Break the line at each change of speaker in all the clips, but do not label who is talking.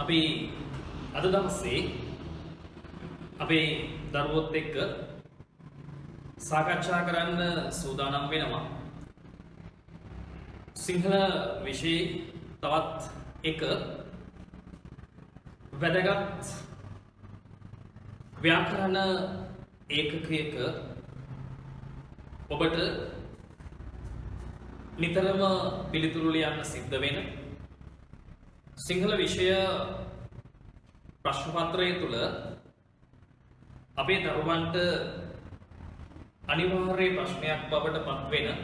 අපි අද දවසේ අපේ දරුවොත් එක්ක සාකච්ඡා කරන්න සූදානම් වෙනවා සිංහල විෂයේ තවත් එක වැදගත් ව්‍යාකරණ ඒකකයක ඔබට නිතරම පිළිතුරු ලියන්න සිද්ධ වෙන සිංහල විෂය ප්‍රශ්න පත්‍රය තුල අපේ දරුවන්ට අනිවාර්ය ප්‍රශ්නයක් බවට පත් වෙන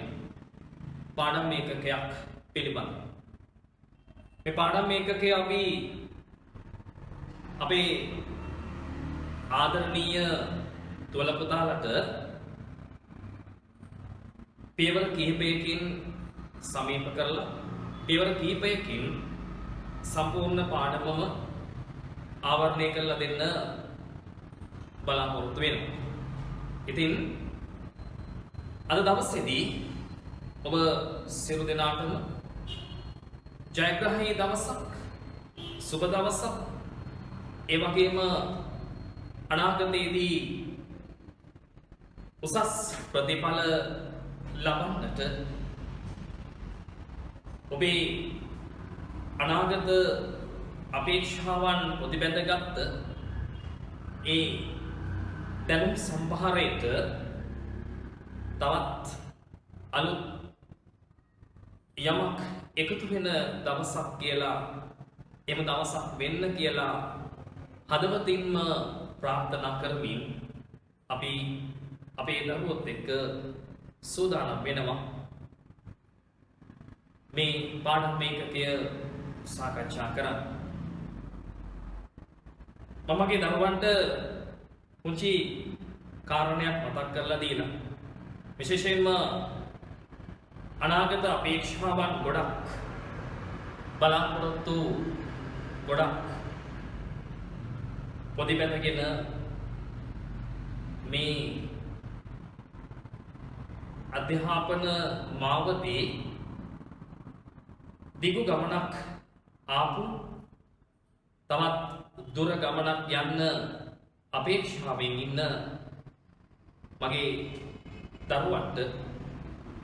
පාඩම් ඒකකයක් පිළිබඳ. මේ පාඩම් ඒකකය අපි අපේ ආදරණීය තුවල පුතාලට පියවර කිහිපයකින් සමීප කරලා පියවර කිහිපයකින් සම්පූර්ණ පාඩමම ආවරණය කරලා දෙන්න බලාපොරොත්තු වෙනවා. ඉතින් අද දවසේදී ඔබ සියලු දෙනාටම ජයග්‍රහී දවසක්, සුබ දවසක්, ඒ වගේම අනාගතයේදී උසස් ප්‍රතිඵල ලබන්නට ඔබේ අනාගත අපේක්ෂාවන් ප්‍රතිබැඳගත් ඒ දැනුම් සම්භාරයට තවත් අලුත් යමක් එකතු වෙන දවසක් කියලා, එම දවසක් වෙන්න කියලා හදවතින්ම ප්‍රාර්ථනා කරමින් අපි අපේ දරුවොත් එක්ක සූදානම් වෙනවා මේ පාඩම් ඒකකය සාකච්ඡා කරන්න. මමගේ දරුවන්ට පුංචි කාරණයක් මතක් කරලා දීලා විශේෂයෙන්ම අනාගත අපේක්ෂාවන් ගොඩක්, බලාපොරොත්තු ගොඩක් පොදිබැඳගෙන මේ අධ්‍යාපන මාවතේ දිගු ගමනක් ආපු, තවත් දුර ගමනක් යන්න අපේක්ෂාවෙන් ඉන්න මගේ දරුවන්ට,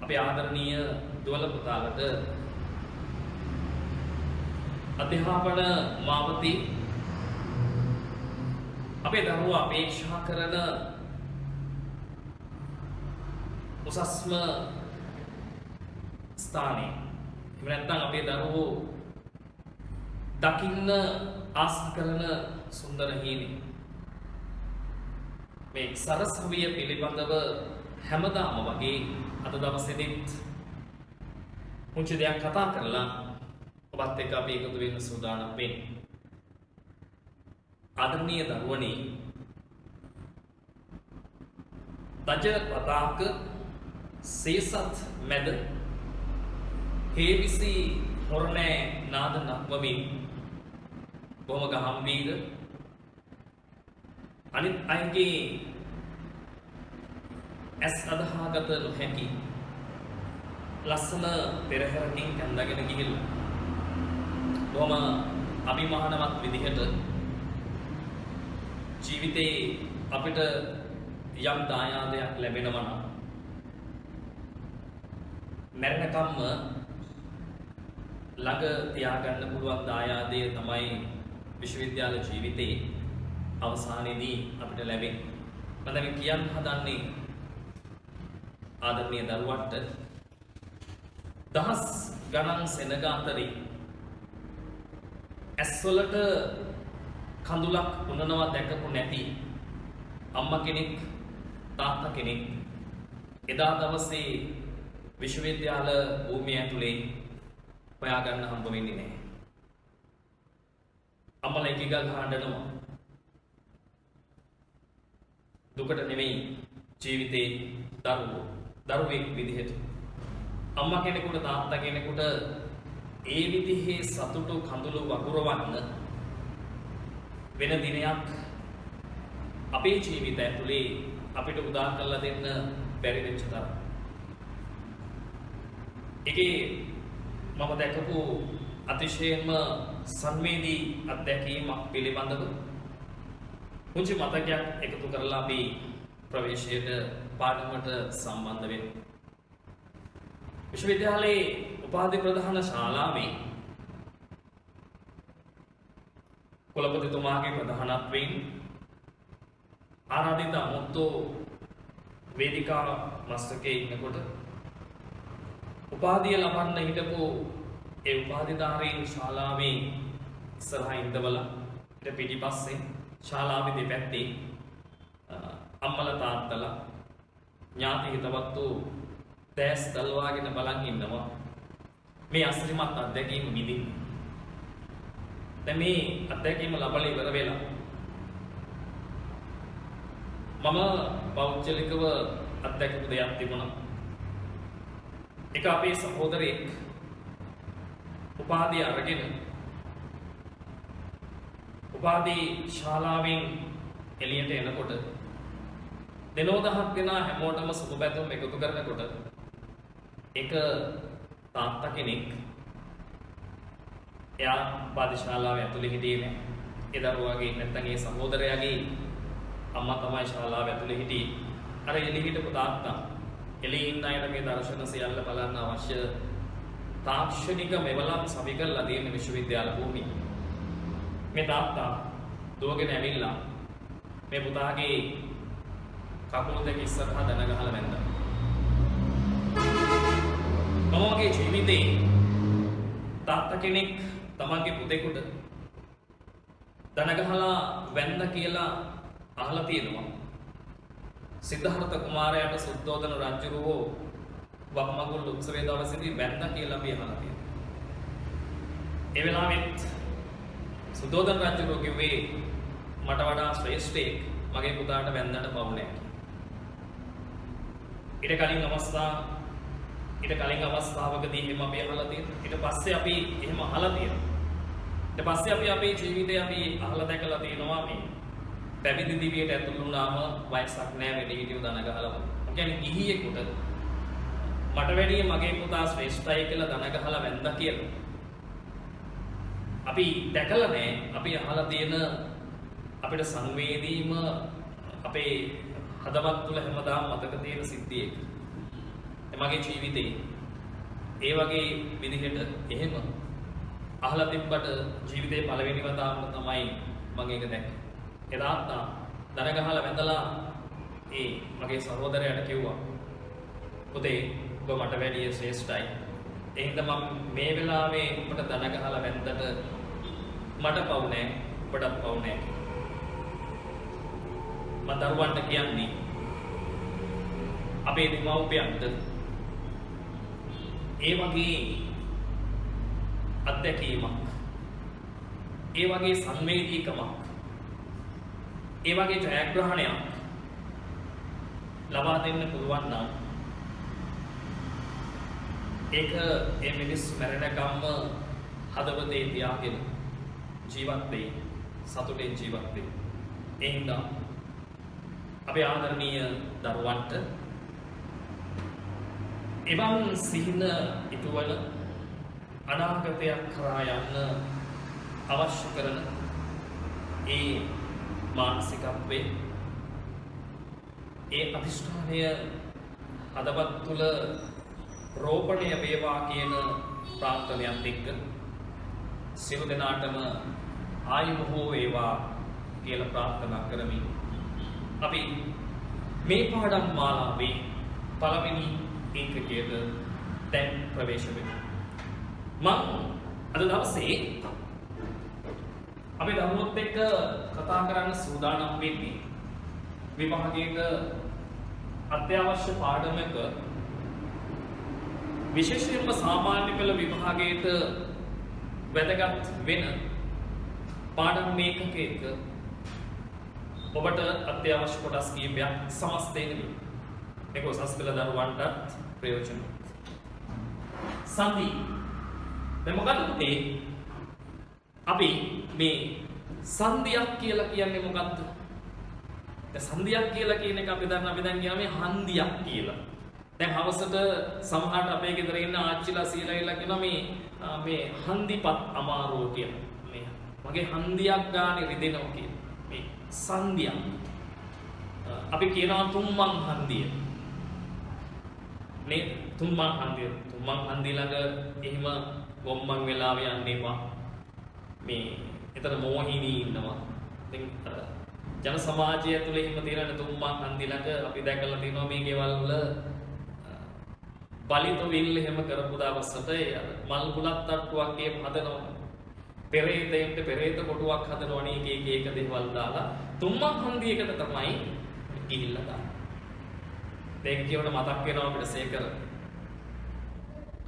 අපේ ආදරණීය දුවල පුතාලට අධ්‍යාපන මාවතේ අපේ දරුවා අපේක්ෂා කරන උසස්ම ස්ථානයේ, එහෙම නැත්නම් අපේ දරුවෝ දකින්න ආස කරන සුන්දර හීනේ මේ සරසවිය පිළිබඳව හැමදාම වගේ අද දවසේදීත් මුංචි දෙයක් කතා කරලා ඔබත් එක්ක අපි එකතු වෙන්න සූදානම් වෙන්නේ. ආදරණීය දරුවනේ, තජ පතාක සේසත් මැද හේවිසි හොරණෑ නාද නක්වමින් බොහොම ගම්භීර, අනිත් අයගේ ඇස් අදහාගත නොහැකි ලස්සන පෙරහැරකින් කැඳගෙන ගිහිල්ලා බොහොම අභිමානවත් විදිහට ජීවිතේ අපිට යම් දායාදයක් ලැබෙනවා නම් මරණකම්ම ළඟ තියාගන්න පුළුවන් දායාදය තමයි විශ්වවිද්‍යාල ජීවිතේ අවසානයේදී අපිට ලැබෙන්නේ. මම දැන් කියන්න හදන්නේ ආදරණීය දරුවන්ට දහස් ගණන් සෙනග අතරේ ඇස්වලට කඳුලක් උනනවා දැකපු නැති අම්මා කෙනෙක්, තාත්තා කෙනෙක් එදා දවසේ විශ්වවිද්‍යාල භූමිය ඇතුලේ හොයාගන්න හම්බ වෙන්නේ නැහැ. අම්මලා එක එක ගහඬනවා. දුකට නෙමෙයි ජීවිතේ දරුවෙක් විදිහට. අම්මා කෙනෙකුට, තාත්තා කෙනෙකුට ඒ විදිහේ සතුටු කඳුළු වගුරවන්න වෙන දිනයක් අපේ ජීවිතය ඇතුලේ අපිට උදා කරලා දෙන්න බැරි වෙච්ච තරම්. ඒකේ මම දැකපු අතිශයම සංවේදී අත්දැකීමක් පිළිබඳව පුංචි මතකයක් එකතු කරලා අපි ප්‍රවේශයට පාඩමට සම්බන්ධ වෙනවා. විශ්වවිද්‍යාලයේ උපාධි ප්‍රදාන ශාලාවේ කුලපතිතුමාගේ ප්‍රධානත්වයෙන් ආරාධිත අමුත්තෝ වේදිකා මස්තකයේ ඉන්නකොට උපාධිය ලබන්න හිටපු ඒ උපාධිධාරීන් ශාලාවේ ඉස්සරහා ඉඳවලා ඊට පිටිපස්සේ ශාලාවේ දෙපැත්තේ අම්මලා තාත්තලා ඥාති හිතවත්තු දැස් දල්වාගෙන බලන් ඉන්නවා මේ අසිරිමත් අත්දැකීම විඳින්න. දැන් මේ අත්දැකීම ලබලා ඉවර වෙලා මම පෞද්ගලිකව අත්දැකපු දෙයක් තිබුණා. එක අපේ සහෝදරයෙක් උපාධිය අරගෙන උපාධි ශාලාවෙන් එළියට එනකොට දෙනෝදහක් දෙනා හැමෝටම සුබ පැතුම් එකතු කරනකොට එක තාත්තා කෙනෙක් එයා උපාධි ශාලාවේ ඇතුලේ හිටියේ නෑ. ඒ දරුවාගේ නැත්තම් ඒ සහෝදරයාගේ අම්මා තමයි ශාලාවේ ඇතුලේ හිටියේ. අර එළිය හිටපු තාත්තා එළියේ ඉන්න අයට මේ දර්ශන සියල්ල බලන්න අවශ්‍ය තාක්ෂණික මෙවලම් සවි කරලා තියෙන විශ්වවිද්‍යාල භූමිය. මේ තාත්තා දුවගෙන ඇවිල්ලා මේ පුතාගේ කකුල් දෙක ඉස්සරහා දන ගහලා වැන්දා. මමගේ ජීවිතේ තාත්තා කෙනෙක් තමන්ගේ පුතේකට දන ගහලා වැන්ද කියලා අහලා තියෙනවා. සිද්ධාර්ථ කුමාරයාට සුද්ධෝදන රජුරෝ වක්මගුල් උත්සවයේ දවසේදී වැන්ද කියලා අපි අහලා තියෙනවා. ඒ වෙලාවෙත් සුද්ධෝදන රජුරෝ කිව්වේ මට වඩා ශ්‍රේෂ්ඨයෙක් මගේ පුතාට වැන්දට පවු නැහැ. ඊට කලින් අවස්ථාවකදී එහෙම අපි අහලා තියෙනවා. ඊට පස්සේ අපි එහෙම අහලා තියෙනවා. ඊට පස්සේ අපි අපේ ජීවිතේ අපි අහලා දැකලා තියෙනවා මේ පැවිදි දිවියට ඇතුළු වුණාම වයසක් නැහැ වැඩි හිටියෝ දන ගහලා. ඒ කියන්නේ ගිහියෙකුට මට වැඩිය මගේ පුතා ශ්‍රේෂ්ඨයි කියලා දන ගහලා වැන්දා කියලා. අපි දැකලා නැහැ. අපි අහලා තියෙන අපිට සංවේදීම අපේ හදවත් තුළ හැමදාම මතක තියෙන සිද්ධියක්. මගේ ජීවිතේ ඒ වගේ විදිහට එහෙම අහලා තිබ්බට ජීවිතේ පළවෙනි වතාවට තමයි මම ඒක දැක්කේ. ඒ තාත්තා දන ගහලා වැඳලා ඒ මගේ සහෝදරයාට කිව්වා පුතේ ඔබ මට වැඩිය ශ්‍රේෂ්ඨයි. ඒ හින්දා මම මේ වෙලාවේ ඔබට දන ගහලා වැඳට මට පවු නැහැ ඔබටත් පවු නැහැ. මම දරුවන්ට කියන්නේ අපේ දෙමව්පියන්ට ඒ වගේ අත්දැකීමක්, ඒ වගේ සංවේදීකමක්, ඒ වගේ ජයග්‍රහණයක් ලබා දෙන්න පුළුවන් නම් ඒක ඒ මිනිස්සු මරණකම්ම හදවතේ තියාගෙන ජීවත් වෙයි, සතුටෙන් ජීවත් වෙයි. ඒ හින්දා අපේ ආදරණීය දරුවන්ට එවන් සිහින ඉටුවන අනාගතයක් කරා යන්න අවශ්‍ය කරන ඒ මානසිකත්වයේ ඒ අධිෂ්ඨානය හදවත් තුළ රෝපණය වේවා කියන ප්‍රාර්ථනයත් එක්ක සියලු දෙනාටම ආයු බොහෝ වේවා කියලා ප්‍රාර්ථනා කරමින් අපි මේ පාඩම් මාලාවේ පළවෙනි ඒකකයට දැන් ප්‍රවේශ වෙමු. මම අද දවසේ අපි දරුවොත් එක්ක කතා කරන්න සූදානම් වෙන්නේ විභාගයක අත්‍යවශ්‍ය පාඩමක විශේෂයෙන්ම සාමාන්‍ය පෙළ විභාගයට වැදගත් වෙන පාඩම් මේකකයක ඔබට අත්‍යවශ්‍ය කොටස් කීපයක් සමස්තයෙන් මේක උසස් පෙළ දරුවන්ටත් ප්‍රයෝජනවත්. සංදි දැන් මොකක්ද අපි මේ සංදියක් කියලා කියන්නේ මොකක්ද? දැන් සංදියක් කියලා කියන එක අපි දැන් ගියා මේ හන්දියක් කියලා. දැන් හවසට සමහරට අපේ ගෙදර ඉන්න ආච්චිලා සීලායිලා කියනවා මේ හන්දිපත් අමාරුව කියලා. මේ මගේ හන්දියක් ගානේ රිදෙනවා කියලා. මේ සංදියක්. අපි කියනවා තුම්මන් හන්දිය. මේ තුම්මන් හන්දිය. තුම්මන් හන්දිය ළඟ එහෙම ගොම්මන් වෙලාව යන්න එපා. මේ එතන මොහිනී ඉන්නවා. ඉතින් ජන සමාජය තුළ එහෙම තියෙන තුම්මන් හන්දිය ළඟ අපි දැකලා තියෙනවා මේ ගෙවල් වල බලිත විල් එහෙම කරපු දවසට මල් බුලත් තට්ටුවක් එහෙම හදනවා. පෙරේතෙන්ට පෙරේත කොටුවක් හදනවනේ එක දේවල් දාලා තුම්මන් හන්දියකට තමයි ගිහිල්ලා දාන්නේ. දැන් කියවට මතක් වෙනවා අපිට සේකර.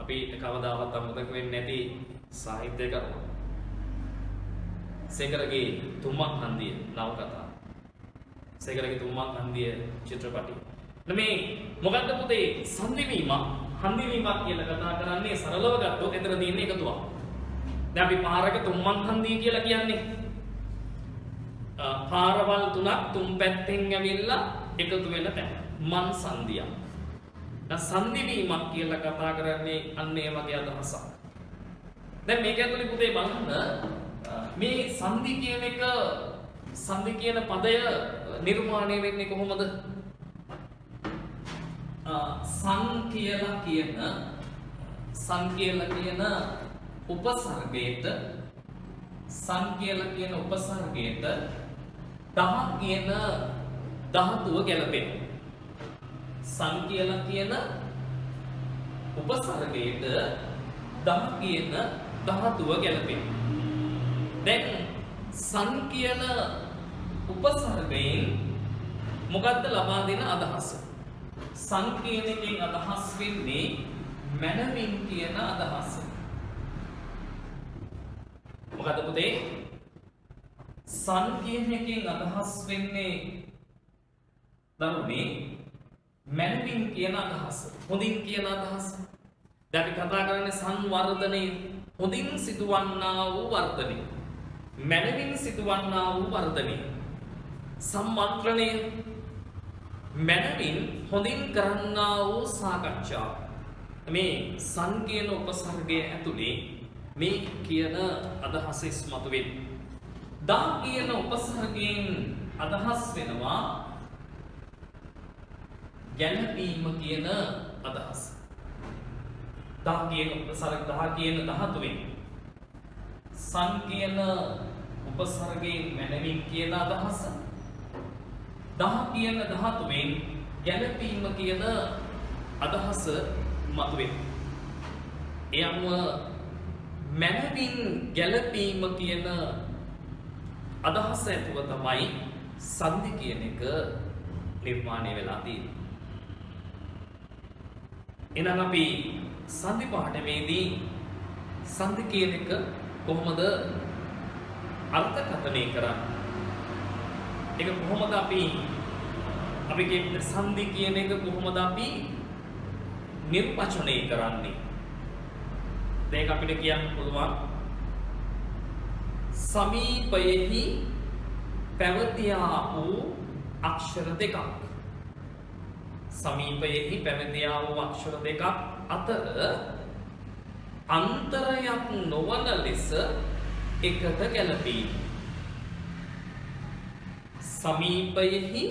අපි කවදාවත් අමතක වෙන්නේ නැති සාහිත්‍යකරුවා. සේකරගේ තුම්මන් හන්දිය නවකතා. සේකරගේ තුම්මන් හන්දිය චිත්‍රපටි. මේ මොකද්ද පුතේ සංදිවීමක් හන්දිවීමක් කියලා කතා කරන්නේ සරලව ගත්තොත් එතන තියෙන එකතුවක්. දැන් අපි පාරක තුම්මන් හන්දිය කියලා කියන්නේ පාරවල් තුනක් තුන් පැත්තෙන් ඇවිල්ලා එකතු වෙන තැන මන් සංදියක්. දැන් සංදිවීමක් කියලා කතා කරන්නේ අන්න ඒ වගේ අදහසක්. දැන් මේක ඇතුලේ පුතේ බලන්න මේ සංදි කියන එක සංදි කියන පදය නිර්මාණය වෙන්නේ කොහොමද? සං කියලා කියන උපසර්ගයට දහ කියන ධාතුව ගැලපෙනවා. සං කියලා කියන උපසර්ගයට දහ කියන ධාතුව ගැලපෙනවා. දැන් සං කියන උපසර්ගයෙන් මොකද්ද ලබා දෙන අදහස? සං කියන එකෙන් අදහස් වෙන්නේ මනමින් කියන අදහස. මොකද පුතේ? සං කියන එකෙන් අදහස් වෙන්නේ දරුනේ මනමින් කියන අදහස. හොඳින් කියන අදහස. දැන් අපි කතා කරන්නේ සංවර්ධනය, හොඳින් සිදුවන්නා වූ වර්ධනය. මනමින් සිදුවන්නා වූ වර්ධනය. සම්මන්ත්‍රණය මනමින් හොඳින් කරන්නා වූ සාකච්ඡා. මේ සං කියන උපසර්ගය ඇතුලේ මේ කියන අදහස ඉස්මතු වෙන්නේ. දා කියන උපසර්ගයෙන් අදහස් වෙනවා ගැළපීම කියන අදහස. දා කියන උපසර්ග දා කියන ධාතුවෙන් සං කියන උපසර්ගයෙන් මනමින් කියන අදහස. දහ කියන ධාතුවෙන් ගැළපීම කියන අදහස මතුවේ. එයම මනමින් ගැළපීම කියන අදහස ඇතුව තමයි සංදි කියන එක නිර්මාණය වෙලා තියෙන්නේ. එහෙනම් අපි සංදි පාඩමේදී සංදි කියන එක කොහොමද අර්ථකථනය කරන්නේ? ඒක කොහොමද අපි කියන්නේ සංදි කියන එක කොහොමද අපි නිර්වචනය කරන්නේ? දැන් අපිට කියන්න පුළුවන් සමීපයෙහි පැවතියා වූ අක්ෂර දෙකක්. සමීපයෙහි පැවතියා වූ අක්ෂර දෙකක් අතර අන්තරයක් නොවන ලෙස එකට ගැලපීම. සමීපයෙහි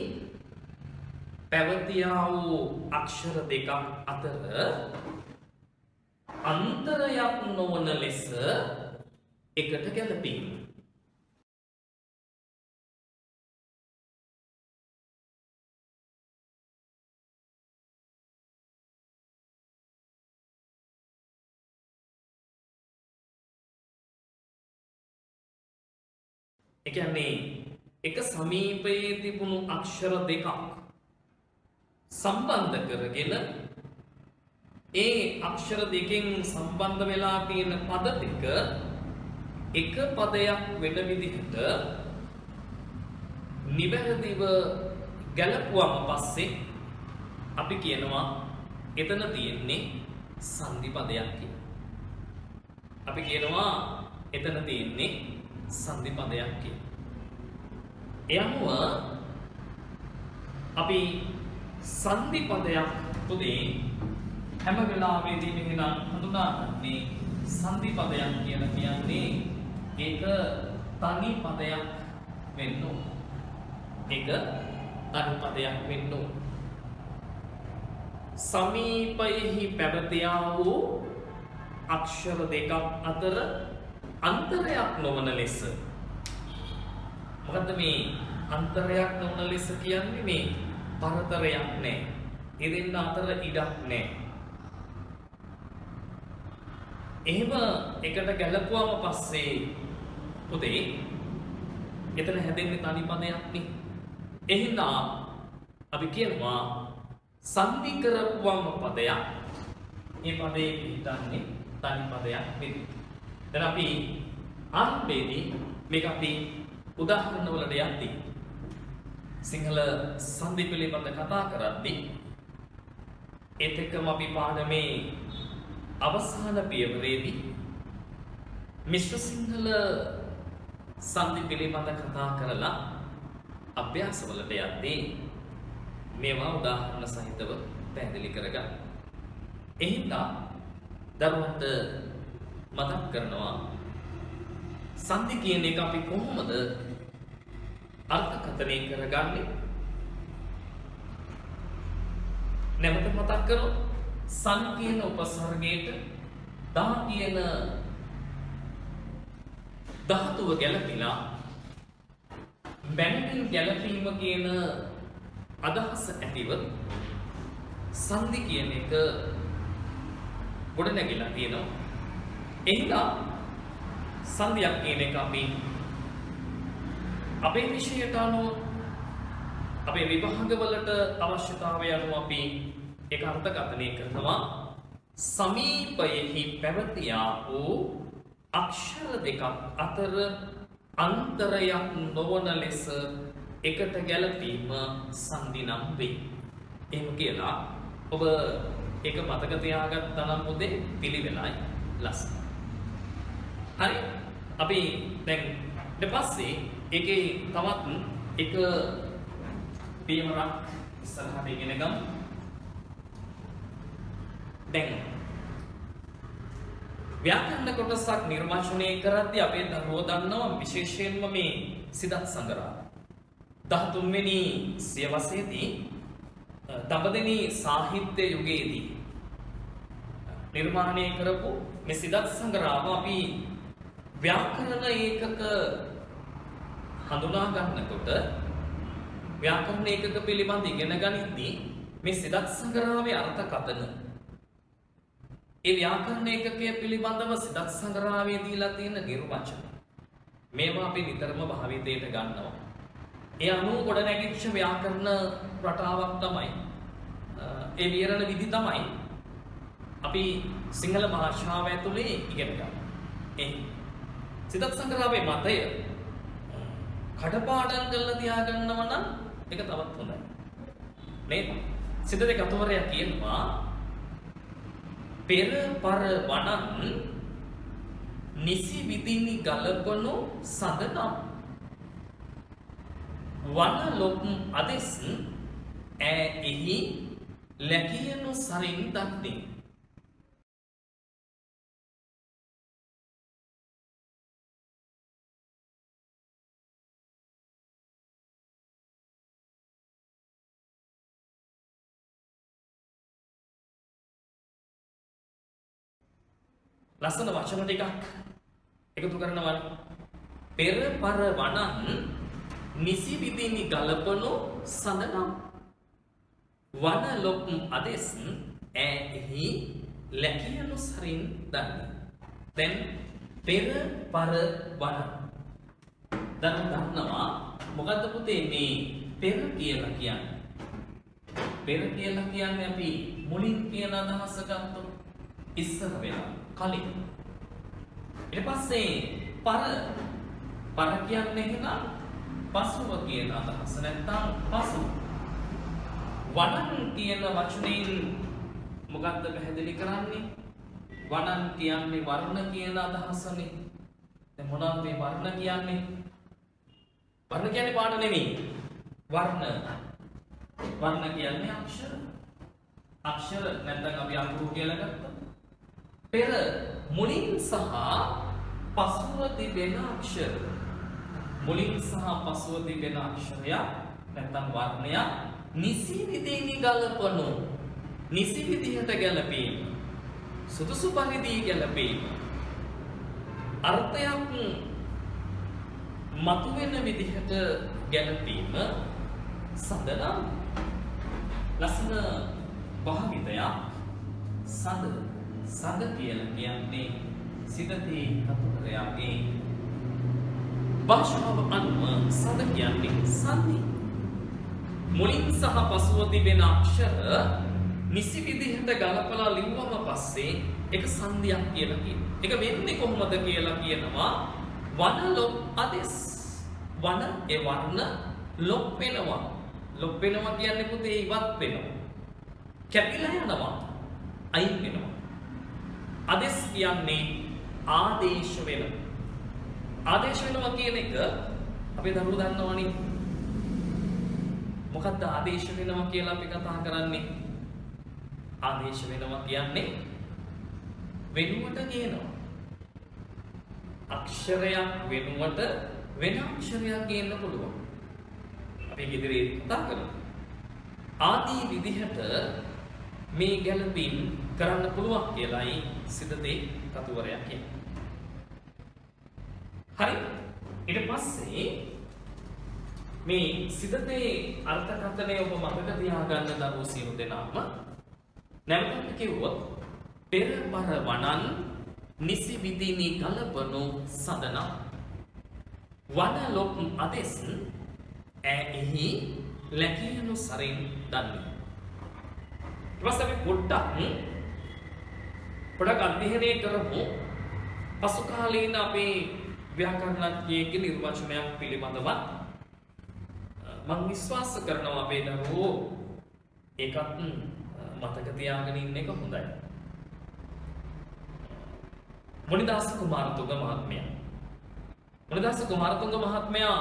පැවතියා වූ අක්ෂර දෙකක් අතර අන්තරයක් නොවන ලෙස එකට ගැලපීම. ඒ කියන්නේ එක සමීපයේ තිබුණු අක්ෂර දෙකක් සම්බන්ධ කරගෙන ඒ අක්ෂර දෙකෙන් සම්බන්ධ වෙලා තියෙන පද දෙක එක පදයක් වෙන විදිහට නිවැරදිව ගැලපුවම පස්සේ අපි කියනවා එතන තියෙන්නේ සංදි පදයක් කියලා. අපි කියනවා එතන තියෙන්නේ සංදි පදයක් කියලා. එයම අපි සංදි පදයක් පුතේ හැම වෙලාවෙදීම එහෙනම් හඳුනාගන්නේ සංදි පදයක් කියලා කියන්නේ ඒක තනි පදයක් වෙන්න ඕන. ඒක තනි පදයක් වෙන්න ඕන. සමීපයෙහි පැවතියා වූ අක්ෂර දෙකක් අතර අන්තරයක් නොවන ලෙස. මොකද්ද මේ අන්තරයක් නොවන ලෙස කියන්නේ? මේ පරතරයක් නැහැ. ඉතින් අතර ඉඩක් නැහැ. එහෙම එකට ගැලපුවම පස්සේ පුතේ එතන හැදෙන්නේ තනි පදයක් නේ. එහෙනම් අපි කියනවා සංදි කරපුවම පදයක්. මේ පදේ පිටන්නේ තනි පදයක් නෙවෙයි. දැන් අපි ආරම්භයේදී මේක අපි උදාහරණ වලට යද්දී සිංහල සංදි පිළිබඳ කතා කරද්දී ඒත් එක්කම අපි පාඩමේ අවසාන පියවරේදී මිශ්‍ර සිංහල සංදි පිළිබඳ කතා කරලා අභ්‍යාස වලට යද්දී මේවා උදාහරණ සහිතව පැහැදිලි කරගන්න. එහෙනම් දරුවන්ට මතක් කරනවා සංදි කියන එක අපි කොහොමද අර්ථකථනය කරගන්නේ? නැවත මතක් කරොත් සන් කියන උපසර්ගයට දා කියන ධාතුව ගැලපිලා බැඳීම් ගැලපීම කියන අදහස ඇතිව සංදි කියන එක ගොඩ නැගිලා තියෙනවා. එහෙනම් සංදියක් කියන එක අපි අපේ විෂයට අනුව අපේ විභාගවලට අවශ්‍යතාවය අනුව අපි ඒක අර්ථකථනය කරනවා. සමීපයෙහි පැවතියා වූ අක්ෂර දෙකක් අතර අන්තරයක් නොවන ලෙස එකට ගැලපීම සංදි නම් වේ. එහෙම කියලා ඔබ ඒක මතක තියාගත්තා නම් පුතේ පිළිවෙලයි ලස්සන. හරි. අපි දැන් ඊට පස්සේ ඒකේ තවත් එක පියවරක් ඉස්සරහට ඉගෙන ගමු. දැන් ව්‍යාකරණ කොටසක් නිර්මාණය කරද්දී අපේ දරුවෝ දන්නවා විශේෂයෙන්ම මේ සිදත් සංග්‍රහ 13 වෙනි සියවසේදී දඹදෙණි සාහිත්‍ය යුගයේදී නිර්මාණය කරපු මේ සිදත් සංග්‍රහව අපි ව්‍යාකරණ ඒකක හඳුනා ගන්නකොට ව්‍යාකරණ ඒකක පිළිබඳ ඉගෙන ගනිද්දී මේ සිදත් සංග්‍රහයේ අර්ථකථන ඒ ව්‍යාකරණ ඒකකය පිළිබඳව සිදත් සංග්‍රහයේ දීලා තියෙන නිර්වචන මේවා අපි නිතරම භාවිතයට ගන්නවා. ඒ අනුව ගොඩ නැගිච්ච ව්‍යාකරණ රටාවක් තමයි ඒ විවරණ විධි තමයි අපි සිංහල භාෂාව ඇතුලේ ඉගෙන ගන්න. ඒ සිදත් සංග්‍රහයේ මතය කඩපාඩම් කරලා තියාගන්නව නම් ඒක තවත් හොඳයි. නේද? සිත දෙක අතවරයක් කියනවා පෙර පර වනන් නිසි විදිනි ගලපනු සඳනම් වන ලොක් අදෙස් එහි ලැකියනු සරින් දක්නේ. ලස්සන වචන ටිකක් එකතු කරනවා. පෙර පර වනන් නිසි විදිනි ගලපනු සඳනම් වන ලොක් අදෙස් එහි ලැකියනු සරින් දන්නේ. දැන් පෙර පර වනන් දන්නවා මොකද්ද පුතේ මේ පෙර කියලා කියන්නේ? පෙර කියලා කියන්නේ අපි මුලින් කියන අදහස ගත්තොත් ඉස්සර වෙලා කලින්. ඊට පස්සේ පර කියන්නේ එහෙනම් පසුව කියන අදහස නැත්නම් පසු. වනන් කියන වචනයෙන් මොකක්ද පැහැදිලි කරන්නේ? වනන් කියන්නේ වර්ණ කියන අදහසනේ. දැන් මොනවද මේ වර්ණ කියන්නේ? වර්ණ කියන්නේ පාට නෙමෙයි. වර්ණ කියන්නේ අක්ෂර. අක්ෂර නැත්නම් අපි අකුරු කියලා ගත්තා. පෙර මුලින් සහ පසුව තිබෙන අක්ෂර. මුලින් සහ පසුව තිබෙන අක්ෂරය නැත්නම් වර්ණය නිසි විදිහේ ගලපනු. නිසි විදිහට ගැලපීම. සුදුසු පරිදි ගැලපීම. අර්ථයක් මතුවෙන විදිහට ගැලපීම සඳනම් ලස්සන භාවිතයක් සඳ කියලා කියන්නේ සිතේ කතුරයාගේ භාෂාව අනුව සඳ කියන්නේ සංදි. මුලින් සහ පසුව තිබෙන අක්ෂර නිසි විදිහට ගලපලා ලිව්වම පස්සේ ඒක සංදියක් කියලා කියනවා. ඒක වෙන්නේ කොහොමද කියලා කියනවා වන ලොප් අදෙස්. වන ඒ වර්ණ ලොප් වෙනවා. ලොප් වෙනවා කියන්නේ පුතේ ඉවත් වෙනවා. කැපිලා යනවා. අයින් වෙනවා. අදෙස් කියන්නේ ආදේශ වෙනවා. ආදේශ වෙනවා කියන එක අපේ දරුවෝ දන්නවනේ. මොකක්ද ආදේශ වෙනවා කියලා අපි කතා කරන්නේ? ආදේශ වෙනවා කියන්නේ වෙනුවට කියනවා. අක්ෂරයක් වෙනුවට වෙන අක්ෂරයක් ගේන්න පුළුවන්. අපි ඉදිරියේ කතා කරමු. ආදී විදිහට මේ ගැළපීම් කරන්න පුළුවන් කියලායි සිතේ කතුවරයා කියන්නේ. හරි. ඊට පස්සේ මේ සිතේ අර්ථකථනය ඔබ මතක තියාගන්න දරුවෝ සියලු දෙනාම නැවතත් කිව්වොත් පෙරපර වනන් නිසි විදිනි කලපනු සදනම් වන ලොක් අදෙස් එහි ලැකියනු සරින් දන්නේ. ඊපස්සේ අපි පොඩ්ඩක් අධ්‍යයනය කරමු පසු කාලීන අපේ ව්‍යාකරණඥයෙක්ගේ නිර්වචනයක් පිළිබඳව. මම විශ්වාස කරනවා අපේ දරුවෝ ඒකත් මතක තියාගෙන ඉන්න එක හොඳයි. මොනිදාස කුමාරතුංග මහත්මයා. මොනිදාස කුමාරතුංග මහත්මයා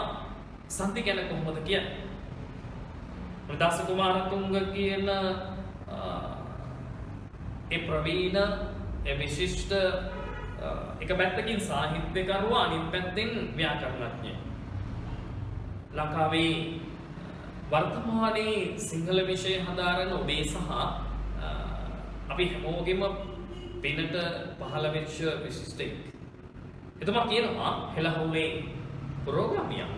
සංදි ගැන කොහොමද කියන්නේ? මොනිදාස කුමාරතුංග කියන ඒ ප්‍රවීණ ඒ විශිෂ්ට එක පැත්තකින් සාහිත්‍යකරුවා අනිත් පැත්තෙන් ව්‍යාකරණඥයෙක්. ලංකාවේ වර්තමානයේ සිංහල විෂය හදාරන ඔබේ සහ අපි හැමෝගෙම පිනට පහළ වෙච්ච විශිෂ්ටයෙක්. එතුමා කියනවා හෙළහුලේ පුරෝගාමියා.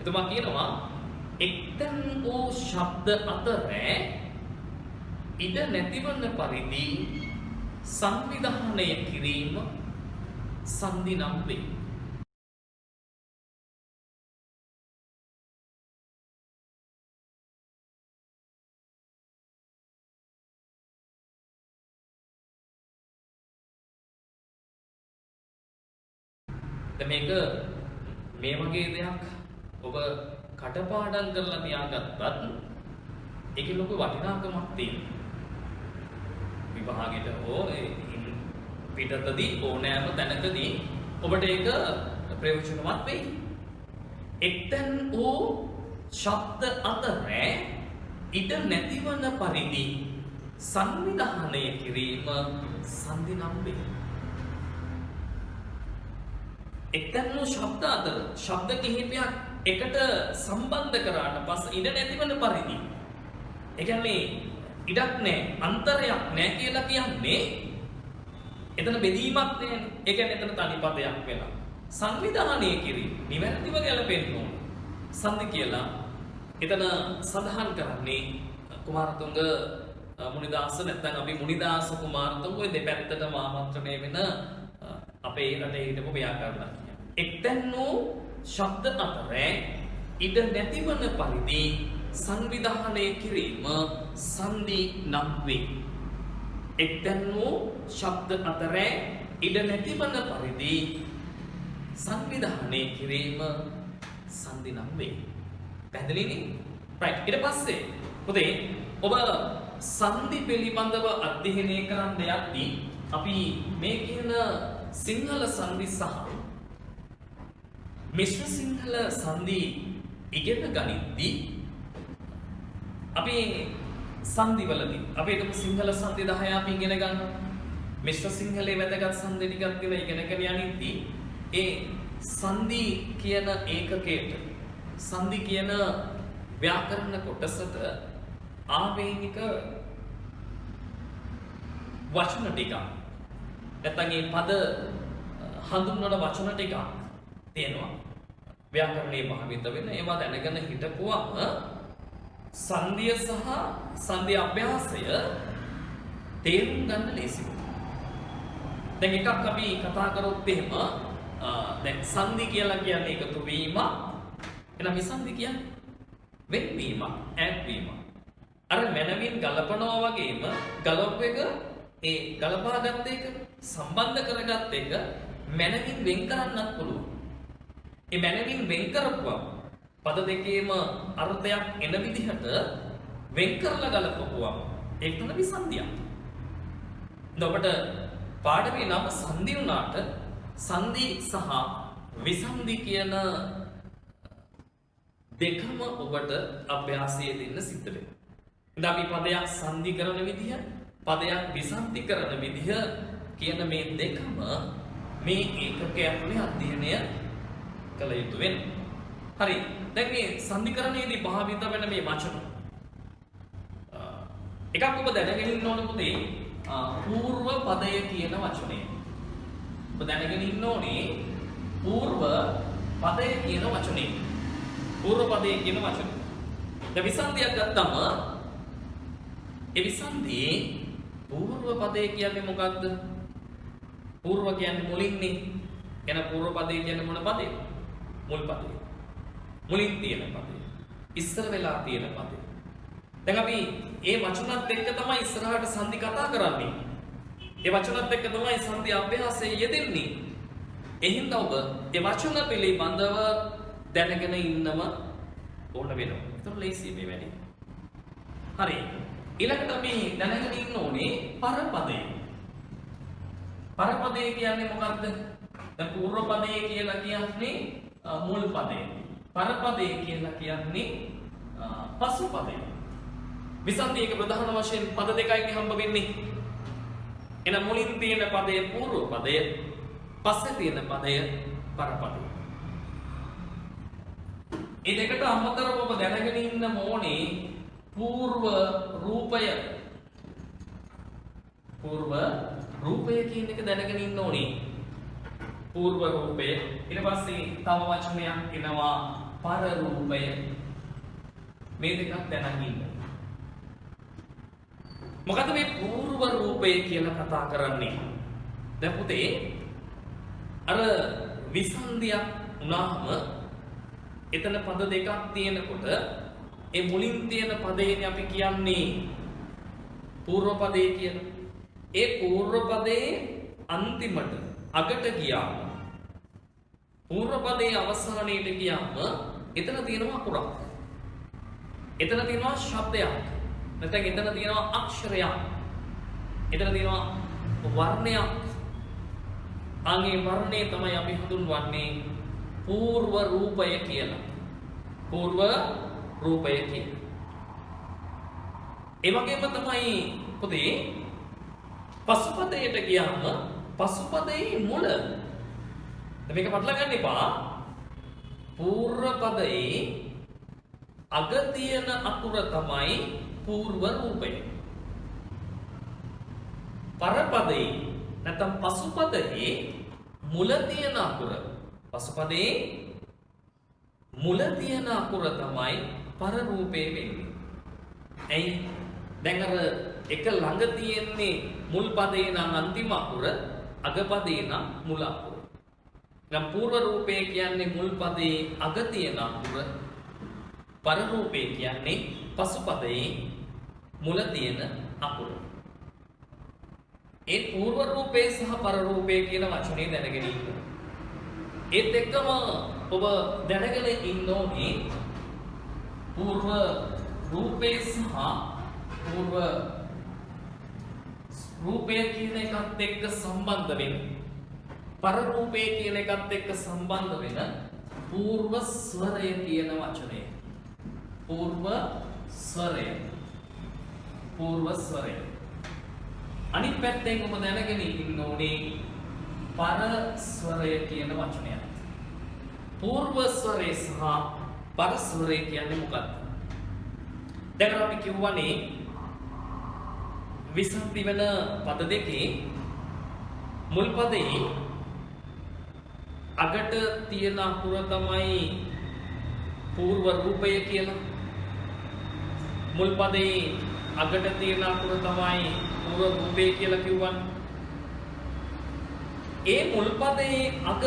එතුමා කියනවා එක්තැන් වූ ශබ්ද අතර ඉඩ නැතිවන පරිදි සංවිධානය කිරීම සංදි නම් වේ. මේක මේ වගේ දෙයක් ඔබ කටපාඩම් කරලා තියාගත්තත් ඒකේ ලොකු වටිනාකමක් තියෙනවා. විභාගෙට හෝ පිටතදී ඕනෑම තැනකදී ඔබට ඒක ප්‍රයෝජනවත් වෙයි. එක්තැන් වූ ශබ්ද අතර ඉඩ නැතිවන පරිදි සංවිධානය කිරීම සංදි නම් වේ. එක්තැන් වූ ශබ්ද අතර ශබ්ද කිහිපයක් එකට සම්බන්ධ කරාට පස්සේ ඉඩ නැතිවන පරිදි ඒ කියන්නේ ඉඩක් නැහැ අන්තරයක් නැහැ කියලා කියන්නේ එතන බෙදීමක් නැහැ. ඒ කියන්නේ එතන තනි පදයක් වෙනවා. සංවිධානය කිරීම නිවැරදිව ගැලපෙන්න ඕන. සංදි කියලා එතන සඳහන් කරන්නේ කුමාරතුංග මුනිදාස නැත්නම් අපි මුනිදාස කුමාරතුංග ඔය දෙපැත්තටම ආමන්ත්‍රණය වෙන අපේ රටේ හිටපු ව්‍යාකරණඥයා. එක්තැන් වූ ශබ්ද අතර ඉඩ නැතිවන පරිදි සංවිධානය කිරීම සංදි නම් වේ. එක්තැන් වූ ශබ්ද අතර ඉඩ නැතිවන පරිදි සංවිධානය කිරීම සංදි නම් වේ. පැහැදිලිනේ? right. ඊට පස්සේ පුතේ ඔබ සංදි පිළිබඳව අධ්‍යයනය කරන්න යද්දී අපි මේ කියන සිංහල සංදි සහ මිශ්‍ර සිංහල සංදි ඉගෙන ගනිද්දී අපි සංදිවලදී අපි හිතමු සිංහල සංදි 10 අපි ඉගෙන ගන්නවා. මිශ්‍ර සිංහලයේ වැදගත් සංදි ටිකක් තියෙනවා ඉගෙනගෙන යනිද්දී ඒ සංදි කියන ඒකකයට සංදි කියන ව්‍යාකරණ කොටසට ආවේනික වචන ටික නැත්නම් මේ පද හඳුන්වන වචන ටික තියෙනවා. ව්‍යාකරණයේ භාවිත වෙන ඒවා දැනගෙන හිටපුවම සංධිය සහ සංධි අභ්‍යාසය තේරුම් ගන්න ලේසියි. දැන් එකක් අපි කතා කරොත් එහෙම දැන් සංධි කියලා කියන්නේ එකතු වීම. එහෙනම් විසන්ධි කියන්නේ වෙන්වීම, ඈත්වීම. අර මනමින් ගලපනවා වගේම ගලප එක ඒ ගලපාගත් එක සම්බන්ධ කරගත් එක මනමින් වෙන් කරන්නත් පුළුවන්. ඒ මනමින් වෙන් කරපුවා පද දෙකේම අර්ථයක් එන විදිහට වෙන් කරලා ගලපුවා ඒක තමයි විසන්ධිය. ඔබට පාඩමේ නම සංධි වුණාට සංධි සහ විසන්ධි කියන දෙකම ඔබට අභ්‍යාසයේ දෙන්න සිද්ධ වෙනවා. ඉතින් අපි පදයක් සංධි කරන විදිහ, පදයක් විසන්ධි කරන විදිහ කියන මේ දෙකම මේ ඒකකය ඇතුලේ අධ්‍යයනය කළ යුතු වෙනවා. හරි. දැන් මේ සංධිකරණයේදී භාවිත වෙන මේ වචන එකක් ඔබ දැනගෙන ඉන්න ඕන පුතේ పూర్ව පදය කියන වචනේ. ඔබ දැනගෙන ඉන්න ඕනේ పూర్ව පදය කියන වචනේ. పూర్ව පදය කියන වචනේ. දැන් විසන්ධියක් ගත්තම ඒ විසන්ධියේ పూర్ව පදය කියන්නේ මොකක්ද? పూర్ව කියන්නේ මුලින්නේ. එන పూర్ව පදය කියන්නේ මොන පදේ? මුල් පදේ. මුලින් තියෙන පදේ. ඉස්සර වෙලා තියෙන පදේ. දැන් අපි මේ වචනත් එක්ක තමයි ඉස්සරහට සංධි කතා කරන්නේ. ඒ වචනත් එක්ක තමයි සංධි අභ්‍යාසයේ යෙදෙන්නේ. එහෙනම් ඔබ ඒ වචන පිළිබඳව දැනගෙන ඉන්නම ඕන වෙනවා. ඒක ලේසි මේ වැඩේ. හරි. ඊළඟට අපි දැනගෙන ඉන්න ඕනේ පරපදේ. පරපදේ කියන්නේ මොකක්ද? දැන් పూర్ව පදේ කියලා කියන්නේ මුල් පදේ. පරපදේ කියලා කියන්නේ පසු පදේ. විසන්ධියක ප්‍රධාන වශයෙන් පද දෙකයි හම්බ වෙන්නේ. එන මුලින් තියෙන පදය పూర్ව පදය, පස්සේ තියෙන පදය පරපදය. මේ දෙකට අමතරව ඔබ දැනගෙන ඉන්න ඕනේ పూర్ව රූපය. పూర్ව රූපය කියන එක දැනගෙන ඉන්න ඕනේ. పూర్ව රූපය. ඊට පස්සේ තව වචනයක් එනවා පර රූපය. මේ දෙකක් දැනගෙන ඉන්න. මොකද මේ పూర్ව රූපය කියලා කතා කරන්නේ? දැන් පුතේ අර විසන්ධියක් වුණාම එතන පද දෙකක් තියෙනකොට ඒ මුලින් තියෙන පදේනේ අපි කියන්නේ పూర్ව පදේ කියලා. ඒ పూర్ව පදේ අන්තිමට අගට ගියාම పూర్ව පදේ අවසානයේට ගියාම එතන තියෙනවා අකුරක්. එතන තියෙනවා ශබ්දයක්. නැත්නම් එතන තියෙනවා අක්ෂරයක්. එතන තියෙනවා වර්ණයක්. අනේ වර්ණය තමයි අපි හඳුන්වන්නේ పూర్ව රූපය කියලා. పూర్ව රූපය කියලා. ඒ වගේම තමයි පොතේ පසුපදයට ගියාම පසුපදයේ මුල. මේක පටල ගන්න එපා. పూర్ව පදයේ අග තියෙන අකුර තමයි పూర్ව රූපය. පරපදයේ නැත්නම් පසුපදයේ මුල තියෙන අකුර. පසුපදයේ මුල තියෙන අකුර තමයි පර රූපේ වෙන්නේ. ඇයි? දැන් අර එක ළඟ තියෙන්නේ මුල් පදේ නම් අන්තිම අකුර, අග පදේ නම් මුල අකුර. නම් పూర్ව රූපේ කියන්නේ මුල් පදේ අග තියෙන අකුර, පර රූපේ කියන්නේ පසුපදයේ මුල තියෙන අකුර. ඒ పూర్ව රූපේ සහ පර රූපේ කියන වචනේ දැනගෙන ඉන්න. ඒත් එක්කම ඔබ දැනගෙන ඉන්න ඕනේ పూర్ව රූපේ සහ పూర్ව රූපය කියන එකත් එක්ක සම්බන්ධ වෙන පර රූපය කියන එකත් එක්ක සම්බන්ධ වෙන పూర్ව ස්වරය කියන වචනය. పూర్ව ස්වරය. පූර්ව ස්වරය. අනිත් පැත්තෙන් ඔබ දැනගෙන ඉන්න ඕනේ පර ස්වරය කියන වචනයත්. පූර්ව ස්වරය සහ පර ස්වරය කියන්නේ මොකක්ද? දැන් අපි කියවනේ විසන්ධි වෙන පද දෙකේ මුල් පදයේ අගට තියෙන අකුර තමයි පූර්ව රූපය කියලා. මුල් පදයේ අගට තියෙන අකුර තමයි පූර්ව රූපය කියලා කිව්වනේ. ඒ මුල් පදයේ අග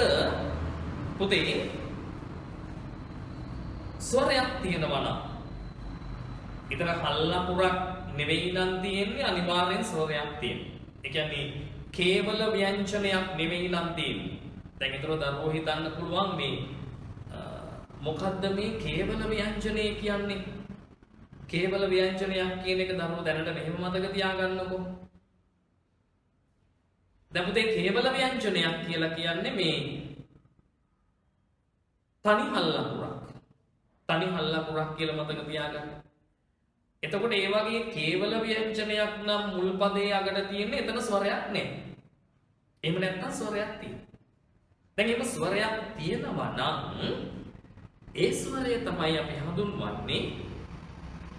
පුතේ ස්වරයක් තියෙනවා නම් ඊතර හල්ලපුරක් නෙවෙයි නම් තියෙන්නේ අනිවාර්යෙන් ස්වරයක් තියෙනවා. ඒ කියන්නේ කේවල ව්‍යංජනයක් නෙවෙයි නම් තියෙන්නේ. දැන් ඊතර දරුවෝ හිතන්න පුළුවන් මේ මොකද්ද මේ කේවල ව්‍යංජනය කියන්නේ? කේවල ව්‍යංජනයක් කියන එක දරුවෝ දැනට මෙහෙම මතක තියාගන්නකෝ. දැන් පුතේ කේවල ව්‍යංජනයක් කියලා කියන්නේ මේ තනි හල්ලපුරක්. තනි හල්ලපුරක් කියලා මතක තියාගන්න. එතකොට ඒ වගේ කේවල ව්‍යංජනයක් නම් මුල් පදයේ අගට තියෙන්නේ එතන ස්වරයක් නෑ. එහෙම නැත්නම් ස්වරයක් තියෙනවා. දැන් එහෙම ස්වරයක් තියෙනවා නම් ඒ ස්වරය තමයි අපි හඳුන්වන්නේ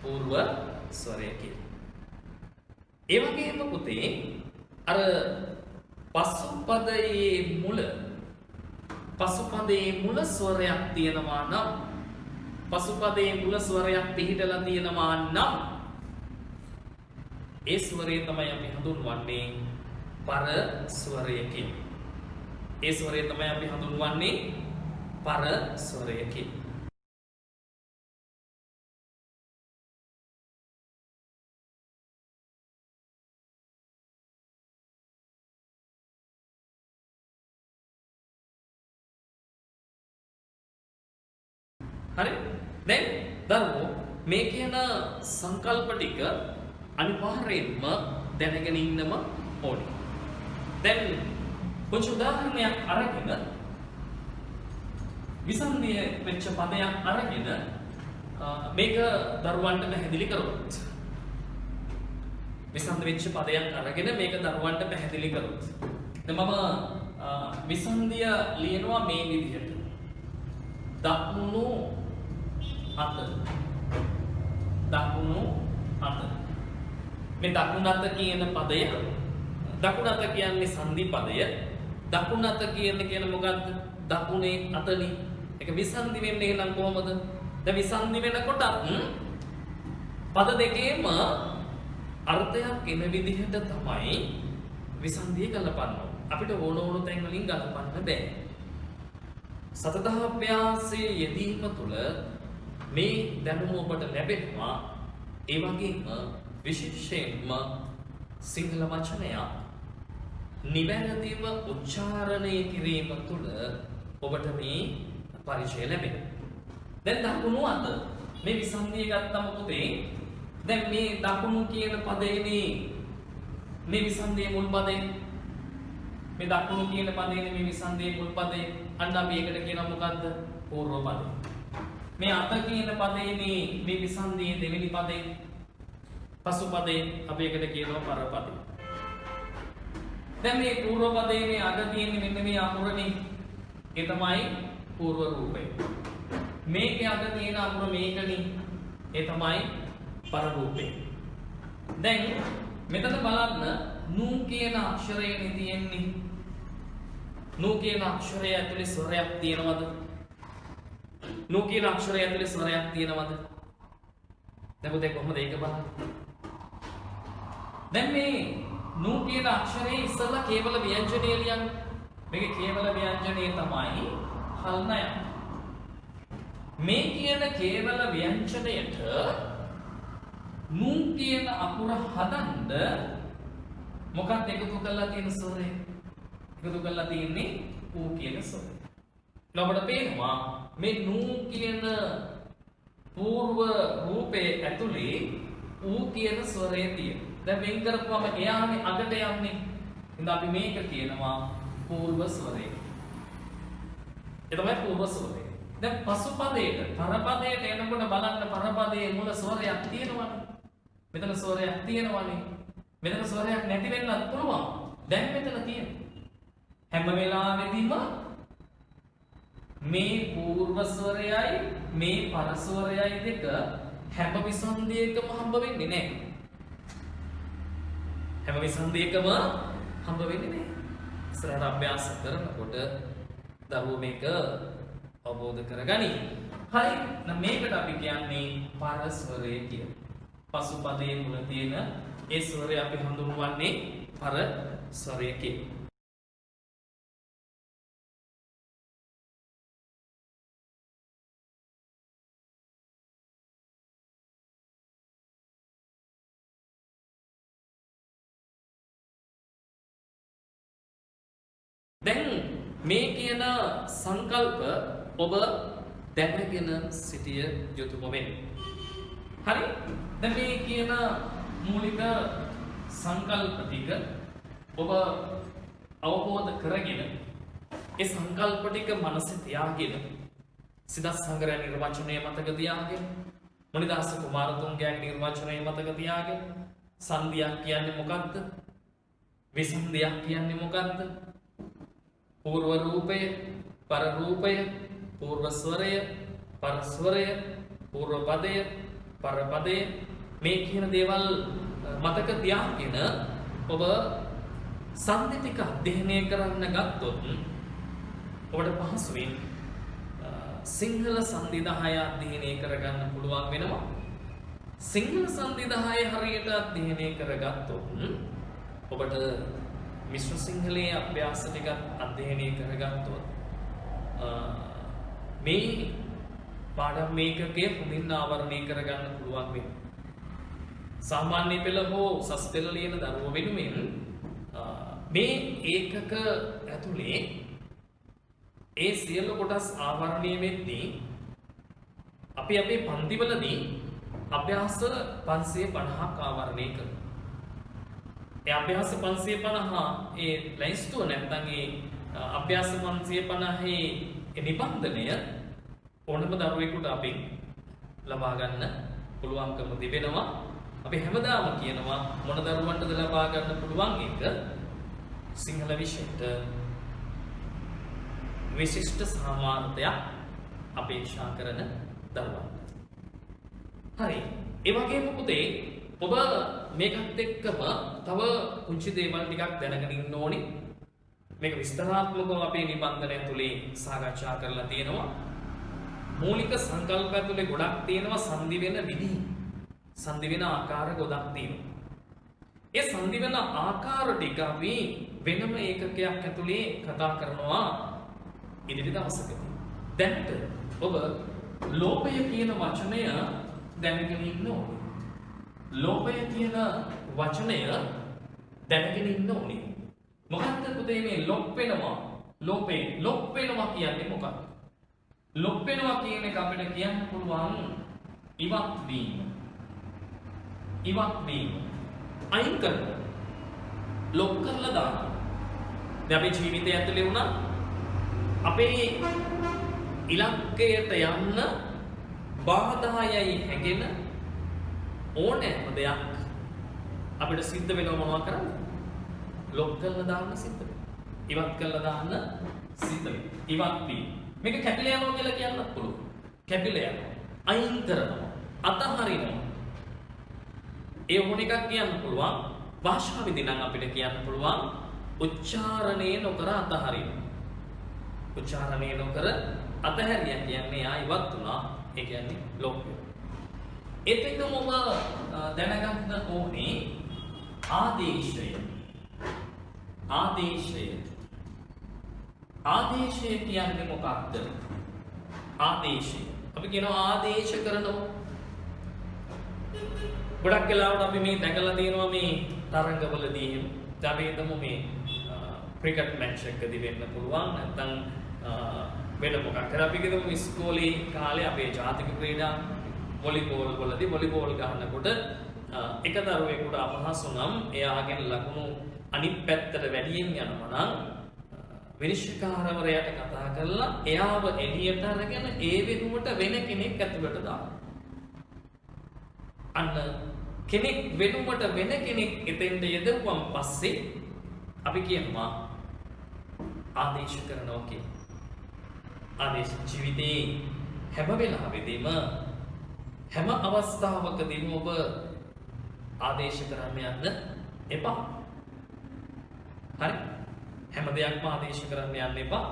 පූර්ව ස්වරය කියලා. ඒ වගේම පුතේ අර පසුපදයේ මුල ස්වරයක් තියෙනවා නම් පසුපදයේ මුල ස්වරයක් පිහිටලා තියෙනවා නම් ඒ ස්වරය තමයි අපි හඳුන්වන්නේ පර ස්වරය කියලා. ඒ ස්වරය තමයි අපි හඳුන්වන්නේ පර ස්වරය කියලා. හරි? දැන් දරුවෝ මේ කියන සංකල්ප ටික අනිවාර්යයෙන්ම දැනගෙන ඉන්නම ඕනේ. දැන් පොඩි උදාහරණයක් අරගෙන විසන්ධිය වෙච්ච පදයක් අරගෙන මේක දරුවන්ට පැහැදිලි කරොත් විසන්ධි වෙච්ච පදයක් අරගෙන මේක දරුවන්ට පැහැදිලි කරොත් දැන් මම විසන්ධිය ලියනවා මේ විදිහට දකුණු අත මේ දකුණු අත කියන පදය දකුණු අත කියන්නේ සංධි පදය දකුණු අත කියන මොකද්ද දකුණේ අතනේ ඒක විසන්ධි වෙන්නේ නම් කොහමද දැන් විසන්ධි වෙනකොට පද දෙකේම අර්ථයක් එන විදිහට තමයි විසන්ධිය ගලපන්නේ අපිට ඕන තැන් වලින් ගලපන්න බෑ සතතාභ්‍යාසයේ යෙදීම තුළ මේ දැනුම ඔබට ලැබෙනවා ඒ වගේම විශේෂයෙන්ම සිංහල වචනයක් නිවැරදිව උච්චාරණය කිරීම තුළ ඔබට මේ පරිචය ලැබෙනවා. දැන් දකුණු අත මේ විසන්ධිය ගත්තම පුතේ දැන් මේ දකුණු කියන පදේනේ මේ විසන්ධියේ මුල් පදේ මේ දකුණු කියන පදේනේ මේ විසන්ධියේ මුල් පදේ අන්න අපි ඒකට කියනවා මොකද්ද පූර්ව පදේ. මේ අත කියන පදේනේ මේ විසන්ධියේ දෙවෙනි පදේ පසු පදේ අපි ඒකට කියනවා පර පදේ. දැන් මේ පූර්ව පදයේ මේ අග තියෙන්නේ මෙන්න මේ අකුරනේ. ඒ තමයි පූර්ව රූපය. මේකේ අග තියෙන අකුර මේකනේ. ඒ තමයි පර රූපය. දැන් මෙතන බලන්න නූ කියන අක්ෂරයනේ තියෙන්නේ. නූ කියන අක්ෂරය ඇතුලේ ස්වරයක් තියෙනවද? නූ කියන අක්ෂරය ඇතුලේ ස්වරයක් තියෙනවද? දැන් පුතේ කොහොමද ඒක බලන්නේ? දැන් මේ නූ කියන අක්ෂරයේ ඉස්සෙල්ලා කේවල ව්‍යංජනය ලියන්න. මේකේ කේවල ව්‍යංජනය තමයි හල්නය. මේ කියන කේවල ව්‍යංජනයට නූ කියන අකුර හදන්න මොකක්ද එකතු කරලා තියෙන ස්වරය? එකතු කරලා තියෙන්නේ ඌ කියන ස්වරය. ඔබට පේනවා මේ නූ කියන పూర్ව රූපේ ඇතුලේ ඌ කියන ස්වරය තියෙනවා. දැන් වෙන් කරපුවම එයානේ අගට යන්නේ. ඉතින් අපි මේක කියනවා పూర్ව ස්වරය. ඒ තමයි పూర్ව ස්වරය. දැන් පසු පදයට පරපදයට එනකොට බලන්න පරපදයේ මුල ස්වරයක් තියෙනවනේ. මෙතන ස්වරයක් තියෙනවනේ. මෙතන ස්වරයක් නැති වෙන්නත් පුළුවන්. දැන් මෙතන තියෙන. හැම වෙලාවෙදීම මේ පූර්ව ස්වරයයි මේ පර ස්වරයයි දෙක හැම විසන්ධියකම හම්බ වෙන්නේ නැහැ. හැම විසන්ධියකම හම්බ වෙන්නේ නැහැ. ඉස්සරහට අභ්‍යාස කරනකොට දරුවෝ මේක අවබෝධ කරගනි. හරි. නම් මේකට අපි කියන්නේ පර ස්වරය කියලා. පසුපදයේ මුල තියෙන ඒ ස්වරය අපි හඳුන්වන්නේ පර ස්වරය කියලා. දැන් මේ කියන සංකල්ප ඔබ දැනගෙන සිටිය යුතුම වෙන්නේ. හරි? දැන් මේ කියන මූලික සංකල්ප ටික ඔබ අවබෝධ කරගෙන ඒ සංකල්ප ටික මනසේ තියාගෙන සිදස් සංග්‍රහ නිර්වචනය මතක තියාගෙන මොනිදාස කුමාරතුංගගේ නිර්වචනය මතක තියාගෙන සංධියක් කියන්නේ මොකක්ද? විසන්ධියක් කියන්නේ මොකක්ද? पूर्व रूपय पर रूपय पूर्व स्वरय पर स्वरय पूर्व पदय पर पदय මේ කියන දේවල් මතක තියාගෙන ඔබ සංධි ටික අධ්‍යයනය කරන්න ගත්තොත් ඔබට පහසුවෙන් සිංහල සංධි 10 අධ්‍යයනය කරගන්න පුළුවන් වෙනවා. සිංහල සංධි 10 හරියට අධ්‍යයනය කරගත්තොත් ඔබට මිශ්‍ර සිංහලයේ අභ්‍යාස ටික අධ්‍යයනය කරගත්තොත් මේ පාඩම් මේකකයේ හොඳින් ආවරණය කරගන්න පුළුවන් වෙනවා. සාමාන්‍ය පෙළ හෝ උසස් පෙළ ලියන දරුවෝ වෙනුවෙන් මේ ඒකක ඇතුලේ ඒ සියලු කොටස් ආවරණය වෙද්දී අපි අපේ පන්තිවලදී අභ්‍යාස 550ක් ආවරණය කරනවා. ඒ අභ්‍යාස 550 ඒ ලයිස්තුව නැත්නම් ඒ අභ්‍යාස 550 නිබන්ධනය ඕනම දරුවෙකුට අපෙන් ලබා ගන්න පුළුවන්කම තිබෙනවා. අපි හැමදාම කියනවා මොන දරුවන්ටද ලබා ගන්න පුළුවන් එක සිංහල විෂයට විශිෂ්ට සාමාර්ථයක් අපේක්ෂා කරන දරුවන්ට. හරි. ඒ වගේම පුතේ ඔබ මේකත් එක්කම තව කුංචි දේවල් ටිකක් දැනගෙන ඉන්න ඕනේ. මේක විස්තරාත්මකව අපේ නිබන්ධනය ඇතුලේ සාකච්ඡා කරලා තියෙනවා. මූලික සංකල්ප ඇතුලේ ගොඩක් තියෙනවා සංදි වෙන විදි. සංදි වෙන ආකාර ගොඩක් තියෙනවා. ඒ සංදි වෙන ආකාර ටික අපි වෙනම ඒකකයක් ඇතුලේ කතා කරනවා ඉදිරි දවසකදී. දැනට ඔබ ලෝපය කියන වචනය දැනගෙන ඉන්න ඕනේ. ලෝපය කියන වචනය දැනගෙන ඉන්න ඕනේ. මොකක්ද පුතේ මේ ලොප් වෙනවා? ලොප් වෙනවා කියන්නේ මොකක්ද? ලොප් වෙනවා කියන එක අපිට කියන්න පුළුවන් ඉවත් වීම. ඉවත් වීම. අයින් කරනවා. ලොප් කරලා දානවා. දැන් අපේ ජීවිතය ඇතුලේ වුණා අපේ ඉලක්කයට යන්න බාධායයි හැගෙන ඕනෑම දෙයක් අපිට සිද්ධ වෙනවා මොනවා කරන්නේ? ලොක් කරලා දාන්න සිද්ධ වෙනවා. ඉවත් කරලා දාන්න සිද්ධ වෙනවා. ඉවත් වීම. මේක කැපිලා යනවා කියලා කියන්නත් පුළුවන්. කැපිලා යනවා. අයින් කරනවා. අතහරිනවා. ඒ මොන එකක් කියන්න පුළුවන්? භාෂාවෙදී නම් අපිට කියන්න පුළුවන් උච්චාරණය නොකර අතහරිනවා. උච්චාරණය නොකර අතහැරියා කියන්නේ ආ ඉවත් වුණා. ඒ කියන්නේ ලොක් වෙනවා. ඒත් එක්කම ඔබ දැනගන්න ඕනේ ආදේශය. ආදේශය. ආදේශය කියන්නේ මොකක්ද? ආදේශය. අපි කියනවා ආදේශ කරනවා. ගොඩක් වෙලාවට අපි මේ දැකලා තියෙනවා මේ තරංගවලදී එහෙම. අපි හිතමු මේ ක්‍රිකට් මැච් එකකදී වෙන්න පුළුවන් නැත්නම් වෙන මොකක් හරි අපි කියමු ඉස්කෝලේ කාලේ අපේ ජාතික ක්‍රීඩා වොලිබෝල් වලදී වොලිබෝල් ගහනකොට එක දරුවෙකුට අපහසු නම් එයාගෙන් ලකුණු අනිත් පැත්තට වැඩියෙන් යනවා නම් විනිශ්චයකාරවරයාට කතා කරලා එයාව එළියට අරගෙන ඒ වෙනුවට වෙන කෙනෙක් ඇතුළට දානවා. අන්න කෙනෙක් වෙනුවට වෙන කෙනෙක් එතෙන්ට යදවුවම් පස්සේ අපි කියනවා ආදේශ කරනවා කියලා. ආදේශ ජීවිතේ හැම වෙලාවෙදීම හැම අවස්ථාවකදීම ඔබ ආදේශ කරන්න යන්න එපා. හරි? හැම දෙයක්ම ආදේශ කරන්න යන්න එපා.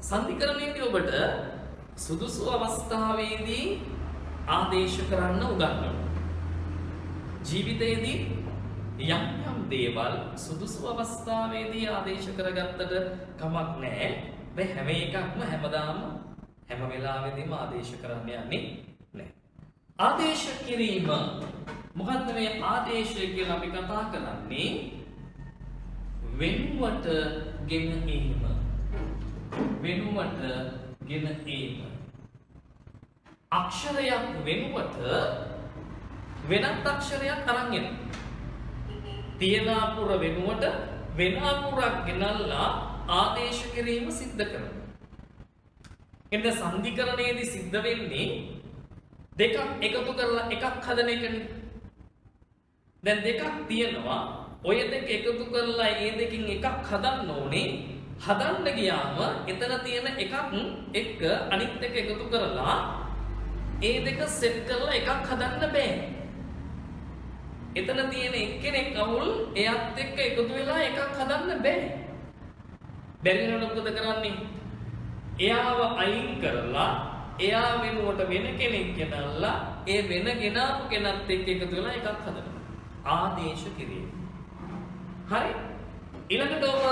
සන්ධිකරණයේදී ඔබට සුදුසු අවස්ථාවේදී ආදේශ කරන්න උගන්වනවා. ජීවිතයේදී යම් යම් දේවල් සුදුසු අවස්ථාවේදී ආදේශ කරගත්තට කමක් නැහැ. මේ හැම එකක්ම හැමදාම හැම වෙලාවෙදීම ආදේශ කරන්න යන්නේ නැහැ. ආදේශ කිරීම මොකද්ද මේ ආදේශය කියලා අපි කතා කරන්නේ? වෙනුවට ගෙන ඒම. වෙනුවට ගෙන ඒම. අක්ෂරයක් වෙනුවට වෙනත් අක්ෂරයක් අරන් එන. තියෙන අකුර වෙනුවට වෙන අකුරක් ගෙනල්ලා ආදේශ කිරීම සිද්ධ කරනවා. එතන සන්ධිකරණයේදී සිද්ධ වෙන්නේ දෙකක් එකතු කරලා එකක් හදන එකනේ. දැන් දෙකක් තියෙනවා. ඔය දෙක එකතු කරලා ඒ දෙකෙන් එකක් හදන්න ඕනේ. හදන්න ගියාම එතන තියෙන එකක් එක්ක අනිත් එක එකතු කරලා ඒ දෙක සෙට් කරලා එකක් හදන්න බෑ. එතන තියෙන එක්කෙනෙක් අවුල් එයත් එක්ක එකතු වෙලා එකක් හදන්න බෑ. බැරි වෙනකොට මොකද කරන්නේ? එයාව අයින් කරලා එයා වෙනුවට වෙන කෙනෙක් ගෙනල්ලා ඒ වෙන ගෙනාපු කෙනත් එක්ක එකතු වෙලා එකක් හදනවා. ආදේශ කිරීම. හරි? ඊළඟට ඔබ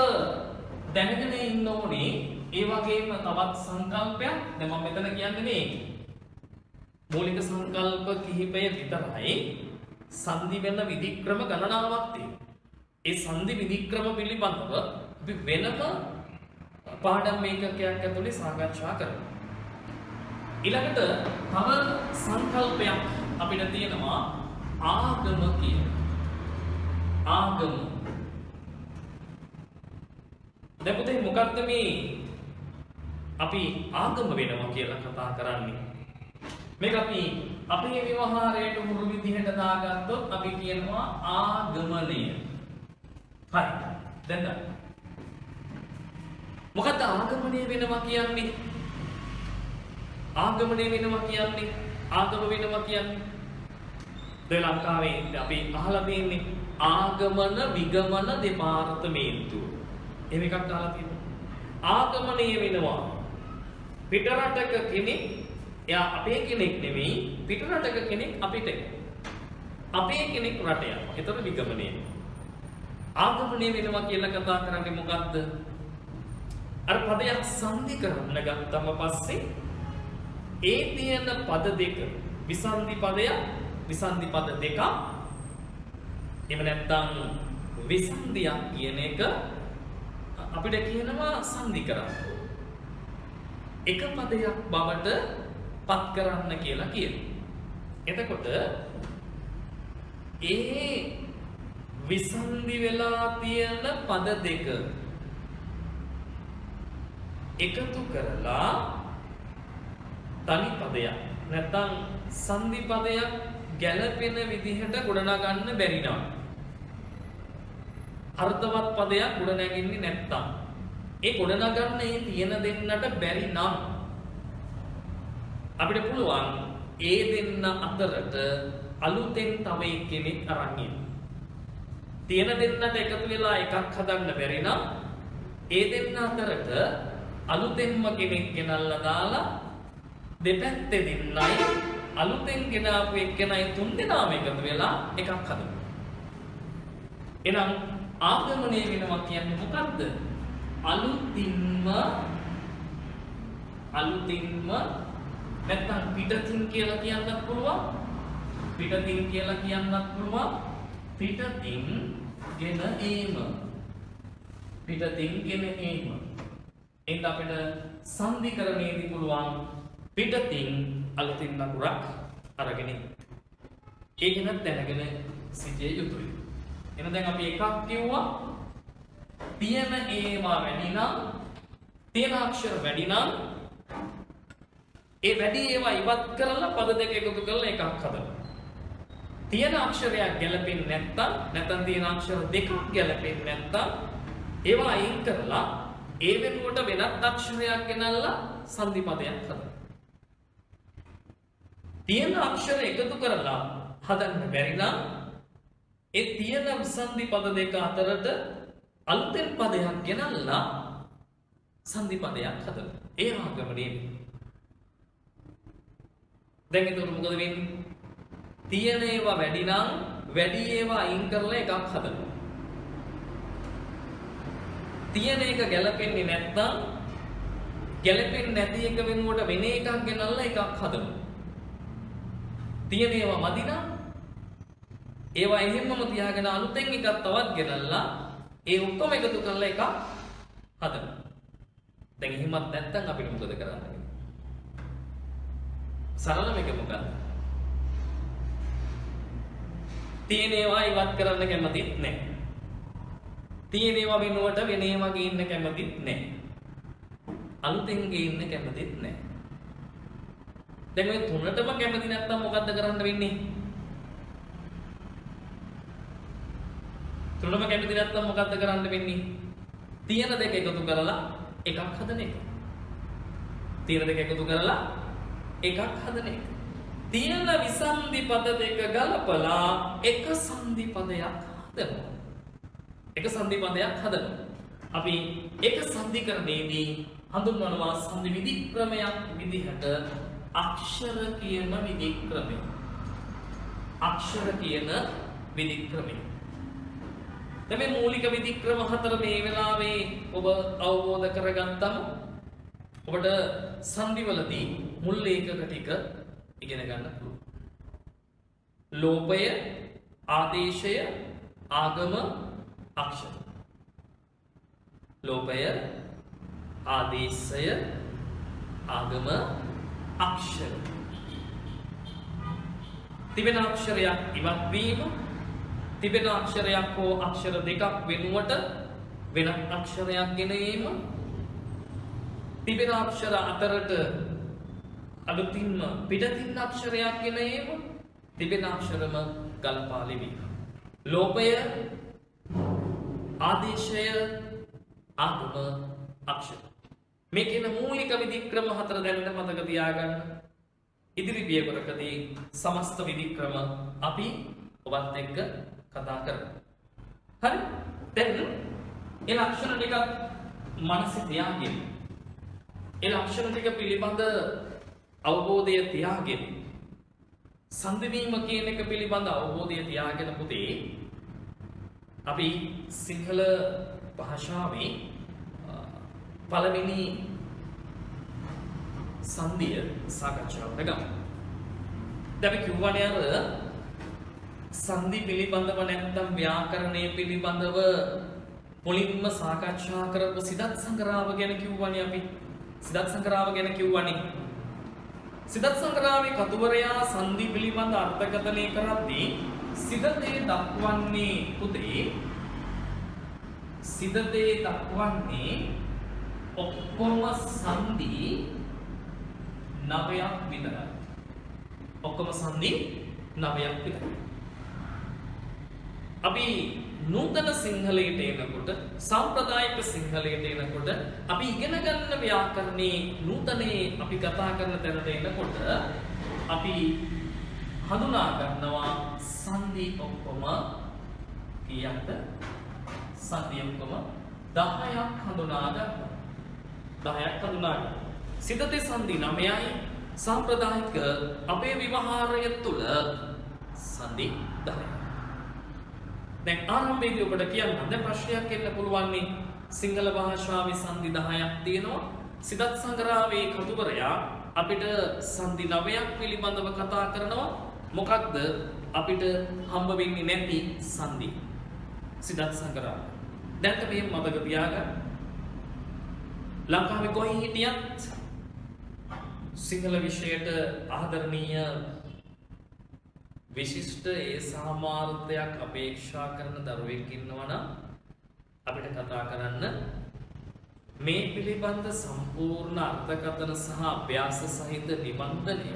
දැනගෙන ඉන්න ඕනේ ඒ වගේම තවත් සංකල්පයක්. දැන් මම මෙතන කියන්නේ මේ මූලික සංකල්ප කිහිපය විතරයි. සංදි වෙන විධික්‍රම ගණනාවක් තියෙනවා. ඒ සංදි විධික්‍රම පිළිබඳව අපි වෙනම පාඩම් ඒකකයක් ඇතුලේ සාකච්ඡා කරමු. ඊළඟට තව සංකල්පයක් අපිට තියෙනවා ආගම කියන. ආගම. දැන් පුතේ මොකක්ද මේ අපි ආගම වෙනවා කියලා කතා කරන්නේ? මේක අපි අපේ ව්‍යවහාරයට හුරු විදිහට දාගත්තොත් අපි කියනවා ආගමනය. හරි. දැන් මොකක්ද ආගමනය වෙනවා කියන්නේ? ආගමනය වෙනවා කියන්නේ ආගම වෙනවා කියන්නේ දැන් ලංකාවේ අපි අහලා තියෙන්නේ ආගමන විගමන දෙපාර්තමේන්තුව. එහෙම එකක් අහලා තියෙනවා. ආගමනය වෙනවා පිටරටක කෙනෙක් එයා අපේ කෙනෙක් නෙමෙයි පිටරටක කෙනෙක් අපිට. අපේ කෙනෙක් රට යනවා. ඒතර විගමනය. ආගමනය වෙනවා කියලා කතා කරන්නේ මොකද්ද? අර පදයක් සංදි කරන්න ගත්තම පස්සේ ඒ තියෙන පද දෙක විසන්ධි පදයක් විසන්ධි පද දෙකක් එහෙම නැත්නම් විසන්ධියක් කියන එක අපිට කියනවා සංදි කරන්න. එක පදයක් බවට පත් කරන්න කියලා කියනවා. එතකොට ඒ විසන්ධි වෙලා තියෙන පද දෙක එකතු කරලා තනි පදයක් නැත්නම් සංදි පදයක් ගැළපෙන විදිහට ගොඩනගන්න බැරි නම් අර්ථවත් පදයක් ගොඩනගින්නේ නැත්නම් ඒ ගොඩනගන්න ඒ තියෙන දෙන්නට බැරි නම් අපිට පුළුවන් ඒ දෙන්න අතරට අලුතෙන් තව එක්කෙනෙක් අරන් ඉන්න. තියෙන දෙන්නට එකතු වෙලා එකක් හදන්න බැරි නම් ඒ දෙන්න අතරට අලුතෙන්ම කෙනෙක් ගෙනල්ලා දාලා දෙපැත්තේ දෙන්නයි අලුතෙන් ගෙනාපු එක්කෙනයි තුන් දෙනාම එකතු වෙලා එකක් හදනවා. එහෙනම් ආගමනය වෙනවා කියන්නේ මොකද්ද? අලුතින්ම නැත්නම් පිටතින් කියලා කියන්නත් පුළුවන්. පිටතින් කියලා කියන්නත් පුළුවන්. පිටතින් ගෙන ඒම. පිටතින් ගෙන ඒම. ඒක අපිට සංධිකරණයේදී පුළුවන් පිටතින් අලුතින් නපුරක් අරගෙන ඉන්න. ඒක නත් දැනගෙන සිටිය යුතුයි. එහෙනම් දැන් අපි එකක් කිව්වා තියෙන ඒවා වැඩි නම් තියෙන අක්ෂර වැඩි නම් ඒ වැඩි ඒවා ඉවත් කරලා පද දෙක එකතු කරලා එකක් හදනවා. තියෙන අක්ෂරයක් ගැලපෙන්නේ නැත්නම් තියෙන අක්ෂර දෙකක් ගැලපෙන්නේ නැත්නම් ඒවා අයින් කරලා ඒ වෙනුවට වෙනත් අක්ෂරයක් ගෙනල්ලා සංදි පදයක් හදන්න. තියෙන අක්ෂර එකතු කරලා හදන්න බැරි නම් ඒ තියෙන සංදි පද දෙක අතරට අලුතෙන් පදයක් ගෙනල්ලා සංදි පදයක් හදන්න. ඒ ආගමනේ. දැන් එතකොට මොකද වෙන්නේ? තියෙන ඒවා වැඩි නම් වැඩි ඒවා අයින් කරලා එකක් හදනවා. තියෙන එක ගැලපෙන්නේ නැත්නම් ගැලපෙන්නේ නැති එක වෙනුවට වෙන එකක් ගෙනල්ලා එකක් හදනවා. තියෙන ඒවා මදි නම් ඒවා එහෙමම තියාගෙන අලුතෙන් එකක් තවත් ගෙනල්ලා ඒ ඔක්කොම එකතු කරලා එකක් හදනවා. දැන් එහෙමත් නැත්නම් අපිට මොකද කරන්නේ? සරලම එක මොකක්ද? තියෙන ඒවා ඉවත් කරන්න කැමතිත් නැහැ. තියෙන ඒවා වෙනුවට වෙන ඒවා ගේන්න කැමතිත් නැහැ. අලුතෙන් ගේන්න කැමතිත් නැහැ. දැන් මේ තුනටම කැමති නැත්නම් මොකද්ද කරන්න වෙන්නේ? තුනටම කැමති නැත්නම් මොකද්ද කරන්න වෙන්නේ? තියෙන දෙක එකතු කරලා එකක් හදන එක. තියෙන දෙක එකතු කරලා එකක් හදන එක. තියෙන විසන්ධි පද දෙක ගලපලා එක සංධි පදයක් හදනවා. එක සංධි පදයක් හදනවා. අපි එක සංධිකරණයේදී හඳුන්වනවා සංධි විධික්‍රමයක් විදිහට අක්ෂර කියන විධික්‍රමය. අක්ෂර කියන විධික්‍රමය. දැන් මේ මූලික විධික්‍රම හතර මේ වෙලාවේ ඔබ අවබෝධ කරගත්තම ඔබට සංධිවලදී මුල් ඒකක ටික ඉගෙන ගන්න පුළුවන්. ලෝපය, ආදේශය, ආගම, අක්ෂර. ලෝපය, ආදේශය, ආගම, අක්ෂර. තිබෙන අක්ෂරයක් ඉවත් වීම, තිබෙන අක්ෂරයක් හෝ අක්ෂර දෙකක් වෙනුවට වෙනත් අක්ෂරයක් ගෙනීම, තිබෙන අක්ෂර අතරට අලුතින්ම පිටතින් අක්ෂරයක් ගෙනීම, තිබෙන අක්ෂරම ගලපා ලිවීම. ලෝපය, ආදේශය, ආගම, අක්ෂර. මේ කියන මූලික විධික්‍රම හතර දැනට මතක තියාගන්න. ඉදිරි පියවරකදී සමස්ත විධික්‍රම අපි ඔබත් එක්ක කතා කරමු. හරි? දැන් ඒ ලක්ෂණ ටික මනසේ තියාගෙන ඒ ලක්ෂණ ටික පිළිබඳ අවබෝධය තියාගෙන සංදිවීම කියන එක පිළිබඳ අවබෝධය තියාගෙන පුතේ අපි සිංහල භාෂාවේ පළවෙනි සංදිය සාකච්ඡා කරගමු. දැන් අපි කියවනේ අර සංදි පිළිබඳව නැත්නම් ව්‍යාකරණය පිළිබඳව මුලින්ම සාකච්ඡා කරපු සිදත් සංග්‍රහව ගැන කිව්වනේ අපි. සිදත් සංග්‍රහව ගැන කිව්වනේ. සිදත් සංග්‍රහවේ කතුවරයා සංදි පිළිබඳ අර්ථකථනය කරද්දී සිදතේ දක්වන්නේ පුතේ සිදතේ දක්වන්නේ ඔක්කොම සංදි 9ක් විතරයි. ඔක්කොම සංදි 9ක් විතරයි. අපි නූතන සිංහලයට එනකොට සම්ප්‍රදායික සිංහලයට එනකොට අපි ඉගෙන ගන්න ව්‍යාකරණේ නූතනයේ අපි කතා කරන තැනට එනකොට අපි හඳුනා ගන්නවා සංදි ඔක්කොම කීයක්ද? සංදි ඔක්කොම 10ක් හඳුනා ගන්නවා. 10ක් හඳුනා ගන්නවා. සිදතේ සංදි 9යි සම්ප්‍රදායික අපේ විවහාරය තුල සංදි 10යි. දැන් ආරම්භයේදී ඔබට කියන්න දැන් ප්‍රශ්නයක් එන්න පුළුවන් නේ සිංහල භාෂාවේ සංදි 10ක් තියෙනවා. සිදත් සංග්‍රහයේ කතුවරයා අපිට සංදි 9ක් පිළිබඳව කතා කරනවා. මොකක්ද අපිට හම්බ වෙන්නේ නැති සංදි? සිදත් සංග්‍රහය. දැන් මේ මතක තියාගන්න. ලංකාවේ කොහේ හිටියත් සිංහල විෂයට ආදරණීය විශිෂ්ට ඒ සාමාර්ථයක් අපේක්ෂා කරන දරුවෙක් ඉන්නවා නම් අපිට කතා කරන්න මේ පිළිබඳ සම්පූර්ණ අර්ථකථන සහ අභ්‍යාස සහිත නිබන්ධනය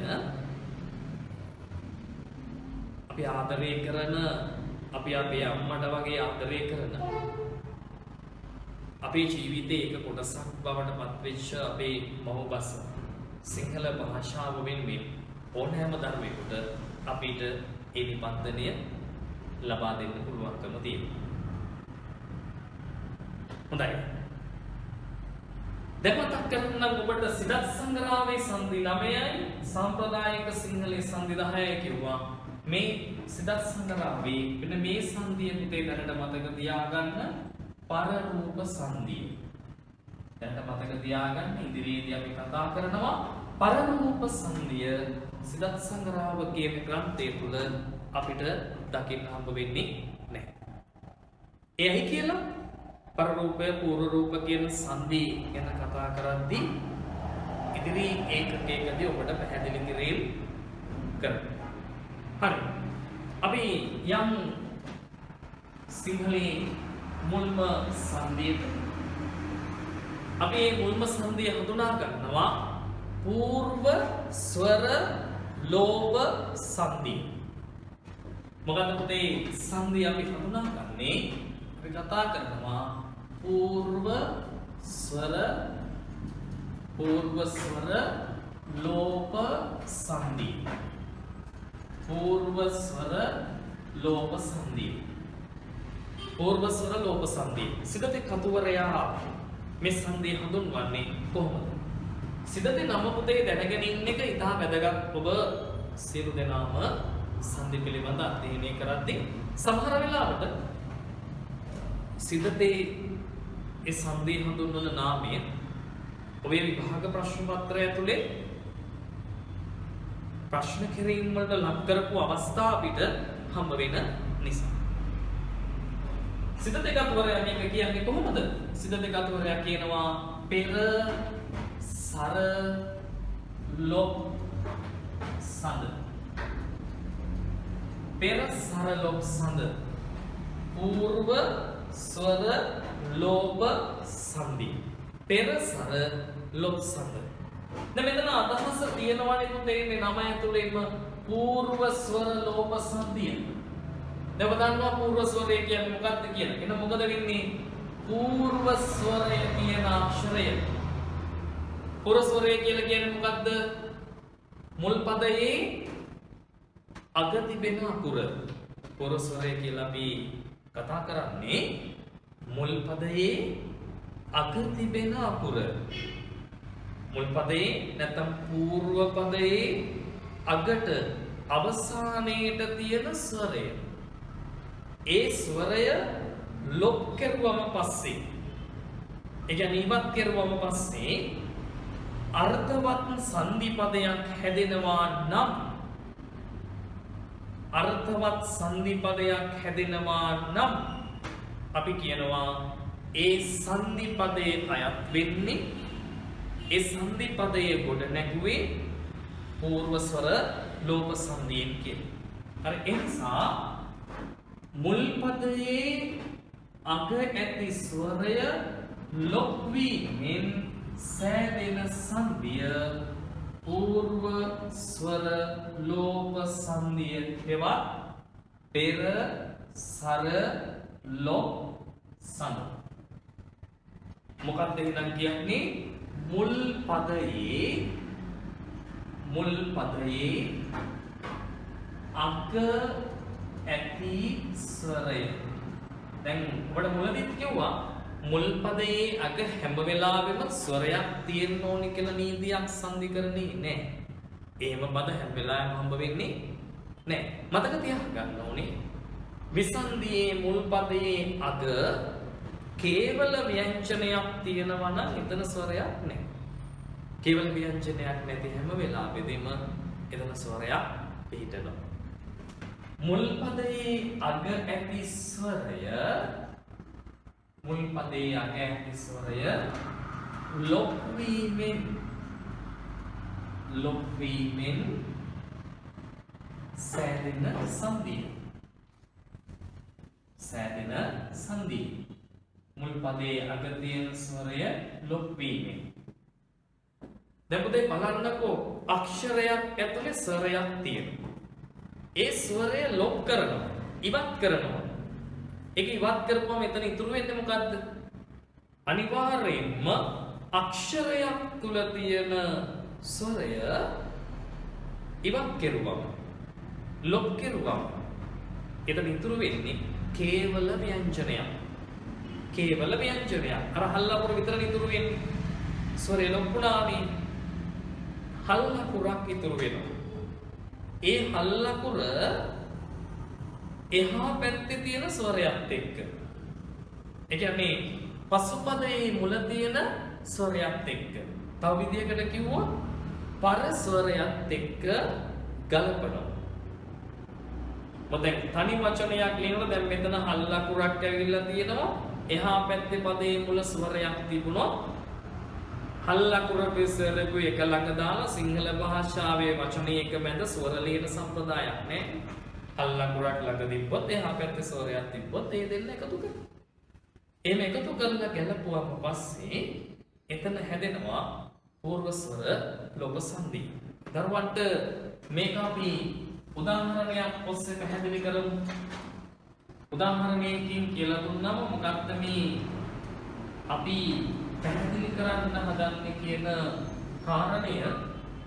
අපි ආදරය කරන අපි අපේ අම්මට වගේ ආදරය කරන අපේ ජීවිතයේ එක කොටසක් බවට පත්වෙච්ච අපේ මව්බස සිංහල භාෂාව වෙනුවෙන් ඕනෑම දරුවෙකුට අපිට ඒ නිබන්ධනය ලබා දෙන්න පුළුවන්කම තියෙනවා. හොඳයි. දැන් මතක් කරගන්න ඔබට සිදත් සංග්‍රහයේ සංදි 9යි සාම්ප්‍රදායික සිංහලයේ සංදි 10යි කිව්වා. මේ සිදත් සංග්‍රහයේ මෙන්න මේ සංදිය පුතේ දැනට මතක තියාගන්න පරරූප සංදිය. දැනට මතක තියාගන්න ඉදිරියේදී අපි කතා කරනවා පරරූප සංදිය සිදත් සංග්‍රහව කියන ග්‍රන්ථය තුල අපිට දකින්න හම්බ වෙන්නේ නැහැ. එයයි කියලා පරරූපය පූර්ව රූප කියන සංදි ගැන කතා කරද්දී ඉදිරි ඒකකයකදී ඔබට පැහැදිලි කිරීම කරනවා. හරි. අපි යම් සිංහලයේ මුල්ම සංදියට අපි මේ මුල්ම සංදිය හඳුනා ගන්නවා పూర్ව ස්වර ලෝභ සංදි. මොකද පුතේ සංදි අපි හඳුනාගන්නේ අපි කතා කරනවා పూర్ව ස්වර ලෝභ සංදි. పూర్ව ස්වර ලෝභ සංදි. పూర్ව ස්වර ලෝභ සංදි. සිදති කතුවරයා මේ සංදිය හඳුන්වන්නේ කොහොමද? සිදති නම පුතේ දැනගෙන ඉන්න එක ඉතා වැදගත්. ඔබ සියලු දෙනාම සංදි පිළිබඳ අධ්‍යයනය කරද්දී සමහර වෙලාවට සිදතේ ඒ සංදි හඳුන්වන නාමය ඔබේ විභාග ප්‍රශ්න පත්‍රය ඇතුලේ ප්‍රශ්න කිරීම වලට ලක් කරපු අවස්ථා අපිට හම්බ වෙන නිසා. සිත දෙකතුවරයා මේක කියන්නේ කොහොමද? සිත දෙකතුවරයා කියනවා පෙර සර ලොබ් සඳ. පෙර සර ලොබ් සඳ. పూర్ව ස්වර ලෝභ සංදි. පෙර සර ලොබ් සඳ. දැන් මෙතන අදහස තියෙනවානේ පුතේ මේ නම ඇතුළේම పూర్ව ස්වර ලෝභ සංදිය. දැන් ඔබ දන්නවා పూర్ව ස්වරය කියන්නේ මොකක්ද කියලා. එහෙනම් මොකද වෙන්නේ? పూర్ව ස්වරය කියන අක්ෂරය. పూర్ව ස්වරය කියලා කියන්නේ මොකක්ද? මුල් පදයේ අග තිබෙන අකුර. పూర్ව ස්වරය කියලා අපි කතා කරන්නේ මුල් පදයේ අග තිබෙන අකුර. මුල් පදයේ නැත්නම් పూర్ව පදයේ අගට අවසානයේට තියෙන ස්වරය. ඒ ස්වරය ලොක් කරුවම පස්සේ ඒ කියන්නේ ඉවත් කරුවම පස්සේ අර්ථවත් සංදි පදයක් හැදෙනවා නම් අපි කියනවා ඒ සංදි පදයේ අයත් වෙන්නේ ඒ සංදි පදයේ ගොඩ නැගුවේ పూర్ව ස්වර ලෝභ සංදියෙන් කියලා. හරි ඒ නිසා මුල් පදයේ අග ඇති ස්වරය ලොක් වීමෙන් සෑදෙන සංදිය పూర్ව ස්වර ලෝභ සංදිය හෙවත් පෙර සර ලොබ් සඳ. මොකක්ද එහෙනම් කියන්නේ? මුල් පදයේ අග ඇති ස්වරය. දැන් ඔබට මුලදීත් කිව්වා මුල් පදයේ අග හැම වෙලාවෙම ස්වරයක් තියෙන්න ඕනි කියලා නීතියක් සංධිකරණේ නැහැ. එහෙම පද හැම වෙලාවෙම හම්බ වෙන්නේ නැහැ. මතක තියාගන්න ඕනේ. විසන්ධියේ මුල් පදයේ අග කේවල ව්‍යංජනයක් තියෙනවා නම් එතන ස්වරයක් නැහැ. කේවල ව්‍යංජනයක් නැති හැම වෙලාවෙදීම එතන ස්වරයක් පිහිටනවා. මුල් පදයේ අග ඇති ස්වරය ලොක් වීමෙන් සෑදෙන සංදිය. මුල් පදයේ අග තියෙන ස්වරය ලොක් වීමෙන්. දැන් පුතේ බලන්නකෝ අක්ෂරයක් ඇතුලේ ස්වරයක් තියෙනවා. ඒ ස්වරය ලොක් කරනවා. ඉවත් කරනවා. ඒක ඉවත් කරපුවම මෙතන ඉතුරු වෙන්නේ මොකද්ද? අනිවාර්යයෙන්ම අක්ෂරයක් තුල තියෙන ස්වරය ඉවත් කෙරුවම ලොක් කෙරුවම එතන ඉතුරු වෙන්නේ කේවල ව්‍යංජනයක්. කේවල ව්‍යංජනයක්. අර හල්ලකුර විතර ඉතුරු වෙන්නේ. ස්වරය ලොක් වුණානේ. හල්ලකුරක් ඉතුරු වෙනවා. ඒ හල්ලකුර එහා පැත්තේ තියෙන ස්වරයත් එක්ක. ඒ කියන්නේ පසුපදයේ මුල තියෙන ස්වරයත් එක්ක. තව විදිහකට කිව්වොත් පර ස්වරයත් එක්ක ගලපනවා. දැන් තනි වචනයක් ලියනකොට දැන් මෙතන හල්ලකුරක් ඇවිල්ලා තියෙනවා. එහා පැත්තේ පදයේ මුල ස්වරයක් තිබුණොත් හල්ලකුරේ ස්වරකු එක ළඟ දාලා සිංහල භාෂාවේ වචනේ එක මැද ස්වර ලියන සම්ප්‍රදායක් නෑ. හල්ලකුරක් ළඟ තිබ්බොත් එහා පැත්තේ ස්වරයක් තිබ්බොත් ඒ දෙන්න එකතු කරනවා. එහෙම එකතු කරලා ගැලපුවාම පස්සේ එතන හැදෙනවා පූර්ව ස්වර ලෝක සංදි. දරුවන්ට මේක අපි උදාහරණයක් ඔස්සේ පැහැදිලි කරමු. උදාහරණයකින් කියලා දුන්නම මොකක්ද මේ අපි පැහැදිලි කරන්න හදන්නේ කියන කාරණය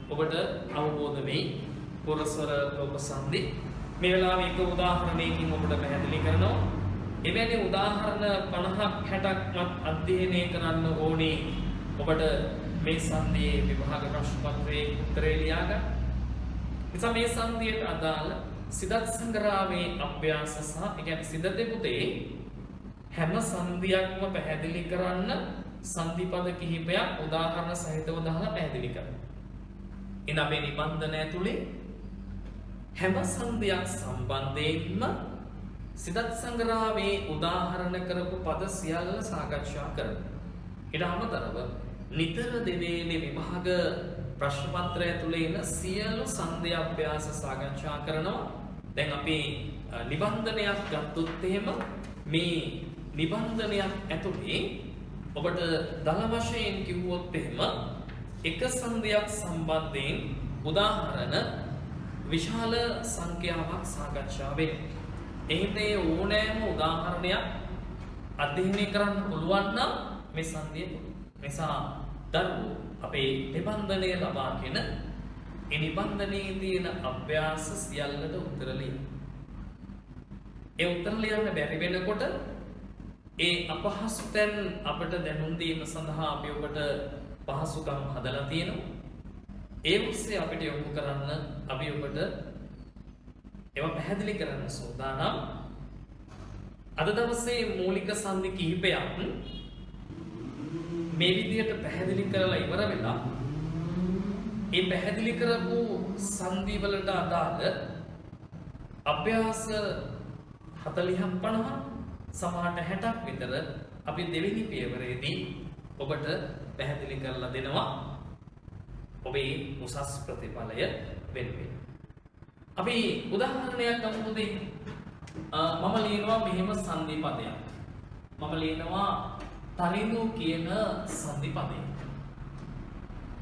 ඔබට අවබෝධ වෙයි. පූර්ව ස්වර ලෝක සංදි මේ වෙලාවේ එක උදාහරණයකින් ඔබට පැහැදිලි කරනවා. එවැනි උදාහරණ 50ක් 60ක් අධ්‍යයනය කරන්න ඕනේ ඔබට මේ සංදියේ විභාග ප්‍රශ්න පත්‍රයේ උත්තරේ ලියා ගන්න. නිසා මේ සංදියට අදාළ සිදත් සංග්‍රහයේ අභ්‍යාස සහ ඒ කියන්නේ සිද දෙපුතේ හැම සංදියක්ම පැහැදිලි කරන්න සංදිපද කිහිපයක් උදාහරණ සහිතව දාලා පැහැදිලි කරන්න. එන අපේ නිබන්ධන ඇතුලේ හැම සංදියක් සම්බන්ධයෙන්ම සිදත් සංග්‍රහයේ උදාහරණ කරපු පද සියල්ල සාකච්ඡා කරමු. ඊට අමතරව නිතර දෙවේලේ විභාග ප්‍රශ්න පත්‍රය ඇතුලේ එන සියලු සංදි අභ්‍යාස සාකච්ඡා කරනවා. දැන් අපි නිබන්ධනයක් ගත්තොත් එහෙම මේ නිබන්ධනයක් ඇතුලේ ඔබට දල වශයෙන් කිව්වොත් එහෙම එක සංදියක් සම්බන්ධයෙන් උදාහරණ විශාල සංඛ්‍යාවක් සාකච්ඡා වෙනවා. එහෙනම් ඒ ඕනෑම උදාහරණයක් අධ්‍යයනය කරන්න පුළුවන් නම් මේ සංදිය නිසා දරුවෝ අපේ නිබන්ධනය ලබාගෙන ඒ නිබන්ධනයේ තියෙන අභ්‍යාස සියල්ලට උත්තර ලියන්න. ඒ උත්තර ලියන්න බැරි වෙනකොට ඒ අපහසු තැන් අපට දැනුම් දීම සඳහා අපි ඔබට පහසුකම් හදලා තියෙනවා. ඒ ඔස්සේ අපිට යොමු කරන්න අපි ඔබට ඒවා පැහැදිලි කරන්න සූදානම්. අද දවසේ මූලික සංදි කිහිපයක් මේ විදිහට පැහැදිලි කරලා ඉවර වෙලා ඒ පැහැදිලි කරපු සංදි වලට අදාළ අභ්‍යාස 40ක් 50ක් සමහරට 60ක් විතර අපි දෙවෙනි පියවරේදී ඔබට පැහැදිලි කරලා දෙනවා ඔබේ උසස් ප්‍රතිඵලය වෙනුවෙන්. අපි උදාහරණයක් ගමු දෙන්න. මම ලියනවා මෙහෙම සංදි පදයක්. මම ලියනවා තරිඳු කියන සංදි පදය.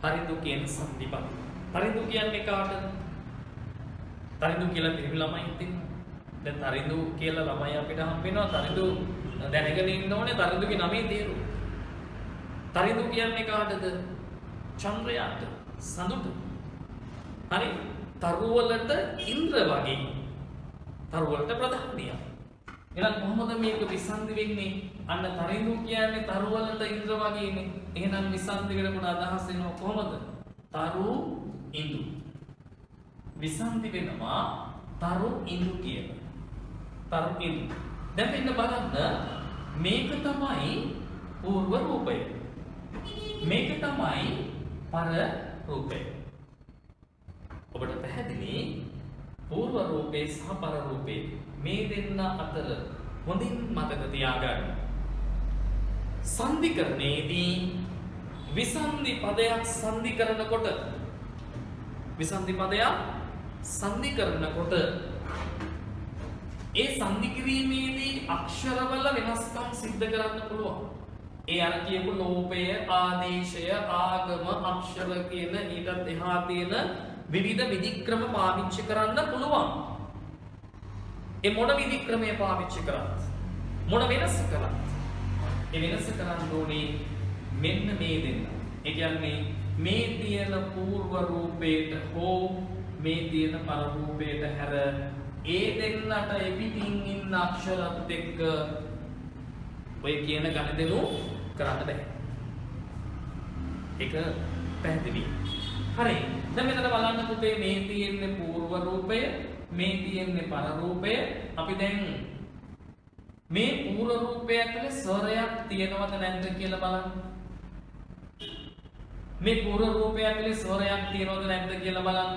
තරිඳු කියන සංදි පදය. තරිඳු කියන්නේ කාටද? තරිඳු කියලා පිරිමි ළමයි ඉතින්නවා. දැන් තරිඳු කියලා ළමයි අපිට හම්බ වෙනවා. තරිඳු දැනගෙන ඉන්න ඕනේ තරිඳුගේ නමේ තේරුම. තරිඳු කියන්නේ කාටද? චන්ද්‍රයාට, සඳුට. හරි. තරු වලට ඉන්ද්‍ර වගේ. තරු වලට ප්‍රධානියක්. එහෙනම් කොහොමද මේක විසන්ධි වෙන්නේ? අන්න තරිඳු කියන්නේ තරු වලට ඉන්ද්‍ර වගේනේ. එහෙනම් විසන්ධි වෙනකොට අදහස් වෙනවා කොහොමද? තරු ඉඳු. විසන්ධි වෙනවා තරු ඉඳු කියන. තරු ඉඳු. දැන් මෙන්න බලන්න මේක තමයි పూర్ව රූපය. මේක තමයි පර රූපය. ඔබට පැහැදිලි పూర్ව රූපේ සහ පර රූපේ මේ දෙන්න අතර හොඳින් මතක තියාගන්න. සංධිකරණයේදී විසන්ධි පදයක් සංධි කරනකොට විසන්ධි පදයක් සංධි කරනකොට ඒ සංධි කිරීමේදී අක්ෂරවල වෙනස්කම් සිද්ධ කරන්න පුළුවන්. ඒ අර කියපු ලෝපය, ආදේශය, ආගම, අක්ෂර කියන ඊටත් එහා තියෙන විවිධ විධික්‍රම පාවිච්චි කරන්න පුළුවන්. ඒ මොන විදි ක්‍රමය පාවිච්චි කරත් මොන වෙනස කරත් ඒ වෙනස කරන්න ඕනේ මෙන්න මේ දෙන්න. ඒ කියන්නේ මේ තියෙන පූර්ව රූපේට හෝ මේ තියෙන පර රූපේට හැර ඒ දෙන්නට එපිටින් ඉන්න අක්ෂරත් එක්ක ඔය කියන ගණිතනු කරන්න බෑ. ඒක පැහැදිලි. හරි. දැන් මෙතන බලන්න පුතේ මේ තියෙන්නේ පූර්ව රූපය, මේ තියෙන්නේ පර රූපය. අපි දැන් මේ පූර්ව රූපය ඇතුලේ ස්වරයක් තියෙනවද නැද්ද කියලා බලන්න. මේ පූර්ව රූපය ඇතුලේ ස්වරයක් තියෙනවද නැද්ද කියලා බලන්න.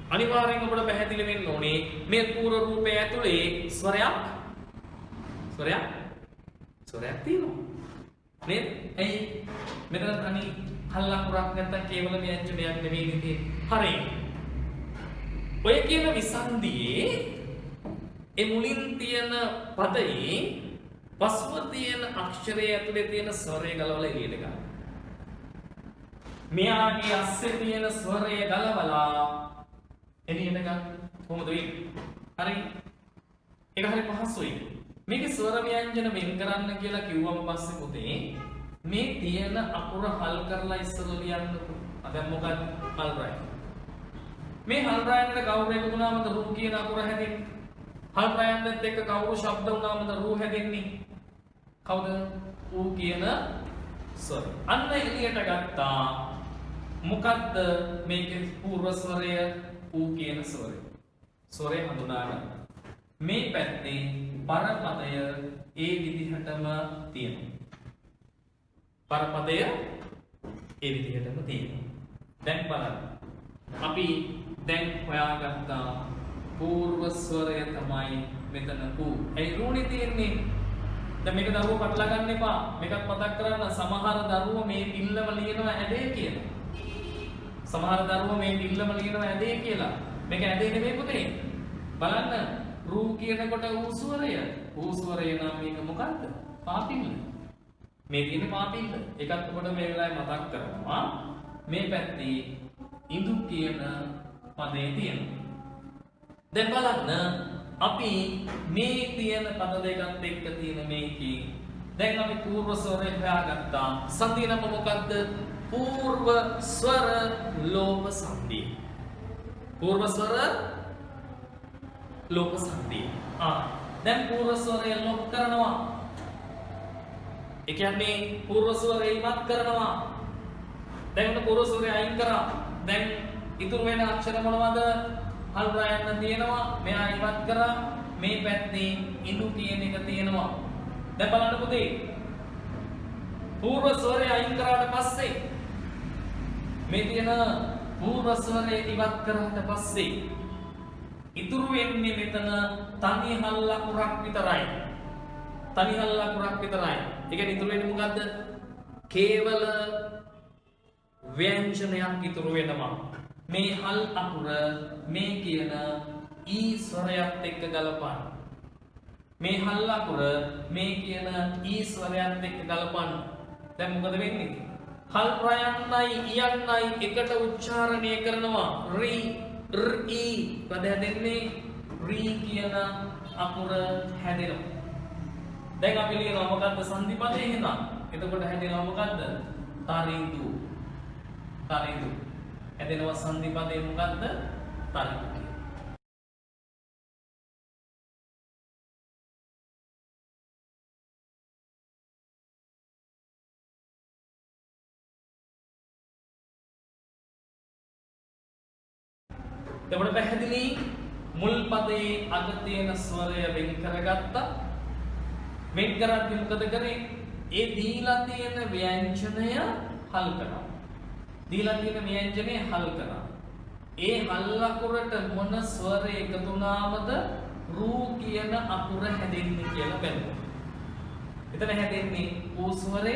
අනිවාර්යෙන් ඔබට පැහැදිලි වෙන්න ඕනේ මේ පූර්ව රූපය ඇතුලේ ස්වරයක් තියෙනවා. නේද? එයි මෙතන තනි හල්ලකුරක් නැත්තම් කේවල ව්‍යංජනයක් නෙවෙයි තියෙන්නේ. හරි. ඔය කියන විසන්ධියේ ඒ මුලින් තියෙන පදයේ පස්ව තියෙන අක්ෂරය ඇතුලේ තියෙන ස්වරය ගලවලා එළියට ගන්න. මෙයාගේ අස්සේ තියෙන ස්වරය ගලවලා එළියට ගන්න. කොහොමද වෙන්නේ? හරි. ඒක හරි පහසුයි. මේකේ ස්වර ව්‍යංජන වෙන් කරන්න කියලා කිව්වම පස්සේ පුතේ මේ තියෙන අකුර හල් කරලා ඉස්සරලා ලියන්නකො. දැන් මොකක්ද හල් රාය? මේ හල් රායකට කවුරු එකතු වුණාමද රූ කියන අකුර හැදෙන්නේ? හල් රායන්වත් එක්ක කවුරු ශබ්ද වුණාමද රූ හැදෙන්නේ? කවුද? ඌ කියන ස්වර. අන්න එළියට ගත්තා. මොකද්ද මේකේ පූර්ව ස්වරය? ඌ කියන ස්වරය. ස්වරය හඳුනාගන්න. මේ පැත්තේ පරපදය ඒ විදිහටම තියෙනවා. පරපදය ඒ විදිහටම තියෙනවා. දැන් බලන්න. අපි දැන් හොයාගත්තා පූර්ව ස්වරය තමයි මෙතන ඌ. ඒ ඌනේ තියෙන්නේ. දැන් මේක දරුවෝ පටලවා ගන්න එපා. මේකත් මතක් කරගන්න. සමහර දරුවෝ මේ පිල්ලම ලියනවා ඇදේ කියලා. සමහර දරුවෝ මේ පිල්ලම ලියනවා ඇදේ කියලා. මේක ඇදේ නෙමෙයි පුතේ. බලන්න. රූ කියනකොට ඌ ස්වරය. ඌ ස්වරය නම් මේක මොකද්ද? පාපිල්ල. මේ තියෙන්නේ පාපිල්ල. ඒකත් ඔබට මේ වෙලාවේ මතක් කරනවා. මේ පැත්තේ ඉඳු කියන පදේ තියෙනවා. දැන් බලන්න අපි මේ තියෙන පද දෙකත් එක්ක තියෙන මේකේ දැන් අපි පූර්ව ස්වරය හොයාගත්තා. සංධිය නම මොකද්ද? පූර්ව ස්වර ලෝප සංධිය. පූර්ව ස්වර ලෝප සංධිය. දැන් පූර්ව ස්වරය ලොප් කරනවා. ඒ කියන්නේ පූර්ව ස්වරය ඉවත් කරනවා. දැන් පූර්ව ස්වරය අයින් කරා. දැන් ඉතුරු වෙන අක්ෂර මොනවද? හල් රායන්න තියෙනවා. මෙයා ඉවත් කරා. මේ පැත්තේ ඉඳු කියන එක තියෙනවා. දැන් බලන්න පුතේ. පූර්ව ස්වරය අයින් කරාට පස්සේ මේ තියෙන පූර්ව ස්වරය ඉවත් කරාට පස්සේ ඉතුරු වෙන්නේ මෙතන තනි හල් අකුරක් විතරයි. තනි හල් අකුරක් විතරයි. ඒ කියන්නේ ඉතුරු වෙන්නේ මොකද්ද? කේවල ව්‍යංජනයක් ඉතුරු වෙනවා. මේ හල් අකුර මේ කියන ඊ ස්වරයත් එක්ක ගලපන්න. මේ හල් අකුර මේ කියන ඊ ස්වරයත් එක්ක ගලපන්න. දැන් මොකද වෙන්නේ? හල් ප්‍රයන්නයි යන්නයි එකට උච්චාරණය කරනවා. රී ඊ පද හැදෙන්නේ රී කියන අකුර හැදෙනවා. දැන් අපි ලියනවා මොකද්ද සංධි පදේ එහෙනම්. එතකොට හැදෙනවා මොකද්ද? තරිඳු. තරිඳු. හැදෙනවා සංධි පදේ මොකද්ද? තරිඳු. එතකොට පැහැදිලි මුල් පදයේ අග තියෙන ස්වරය වෙන් කරගත්තා. වෙන් කරද්දී මොකද කරේ? ඒ දීලා තියෙන ව්‍යංජනය හල් කරා. දීලා තියෙන ව්‍යංජනය හල් කරා. ඒ හල් අකුරට මොන ස්වරය එකතු වුණාමද රූ කියන අකුර හැදෙන්නේ කියලා බලමු. එතන හැදෙන්නේ ඌ ස්වරය.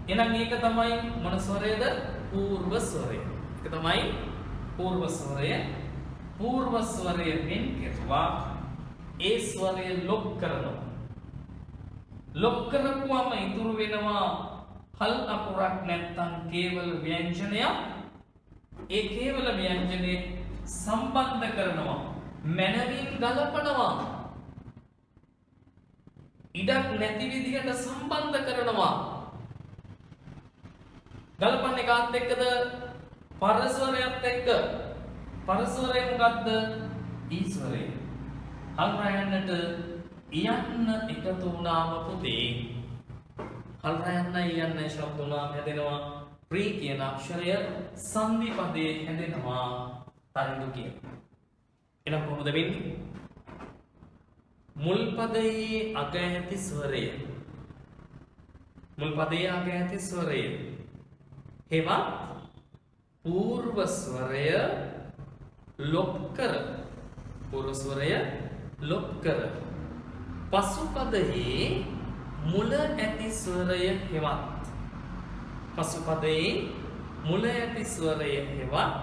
එහෙනම් මේක තමයි මොන ස්වරයද? පූර්ව ස්වරය. ඒක තමයි පූර්ව ස්වරය. පූර්ව ස්වරය වෙන් කෙරුවා. ඒ ස්වරය ලොක් කරනවා. ලොක් කරපුවම ඉතුරු වෙනවා හල් අකුරක් නැත්තම් කේවල ව්‍යංජනයක්. ඒ කේවල ව්‍යංජනේ සම්බන්ධ කරනවා. මනවින් ගලපනවා. ඉඩක් නැති විදිහට සම්බන්ධ කරනවා. ගලපන්නේ කාත් එක්කද? පරස්වරයත් එක්ක. පරස්වරය මොකද්ද? ඊස්වරය. හල්රයන්නට යන්න එකතු වුණාම පුතේ හල්රයන්න යන්න ශබ්ද වුණාම හැදෙනවා ප්‍රී කියන අක්ෂරය සංදි පදයේ හැදෙනවා තරිඳු කියන. එහෙනම් කොහොමද වෙන්නේ? මුල් පදයේ අග ඇති ස්වරය. මුල් පදයේ අග ඇති ස්වරය. හෙවත් පූර්ව ස්වරය ලොප් කර. පූර්ව ස්වරය ලොප් කර. පසු පදයේ මුල ඇති ස්වරය හෙවත්. පසු පදයේ මුල ඇති ස්වරය හෙවත්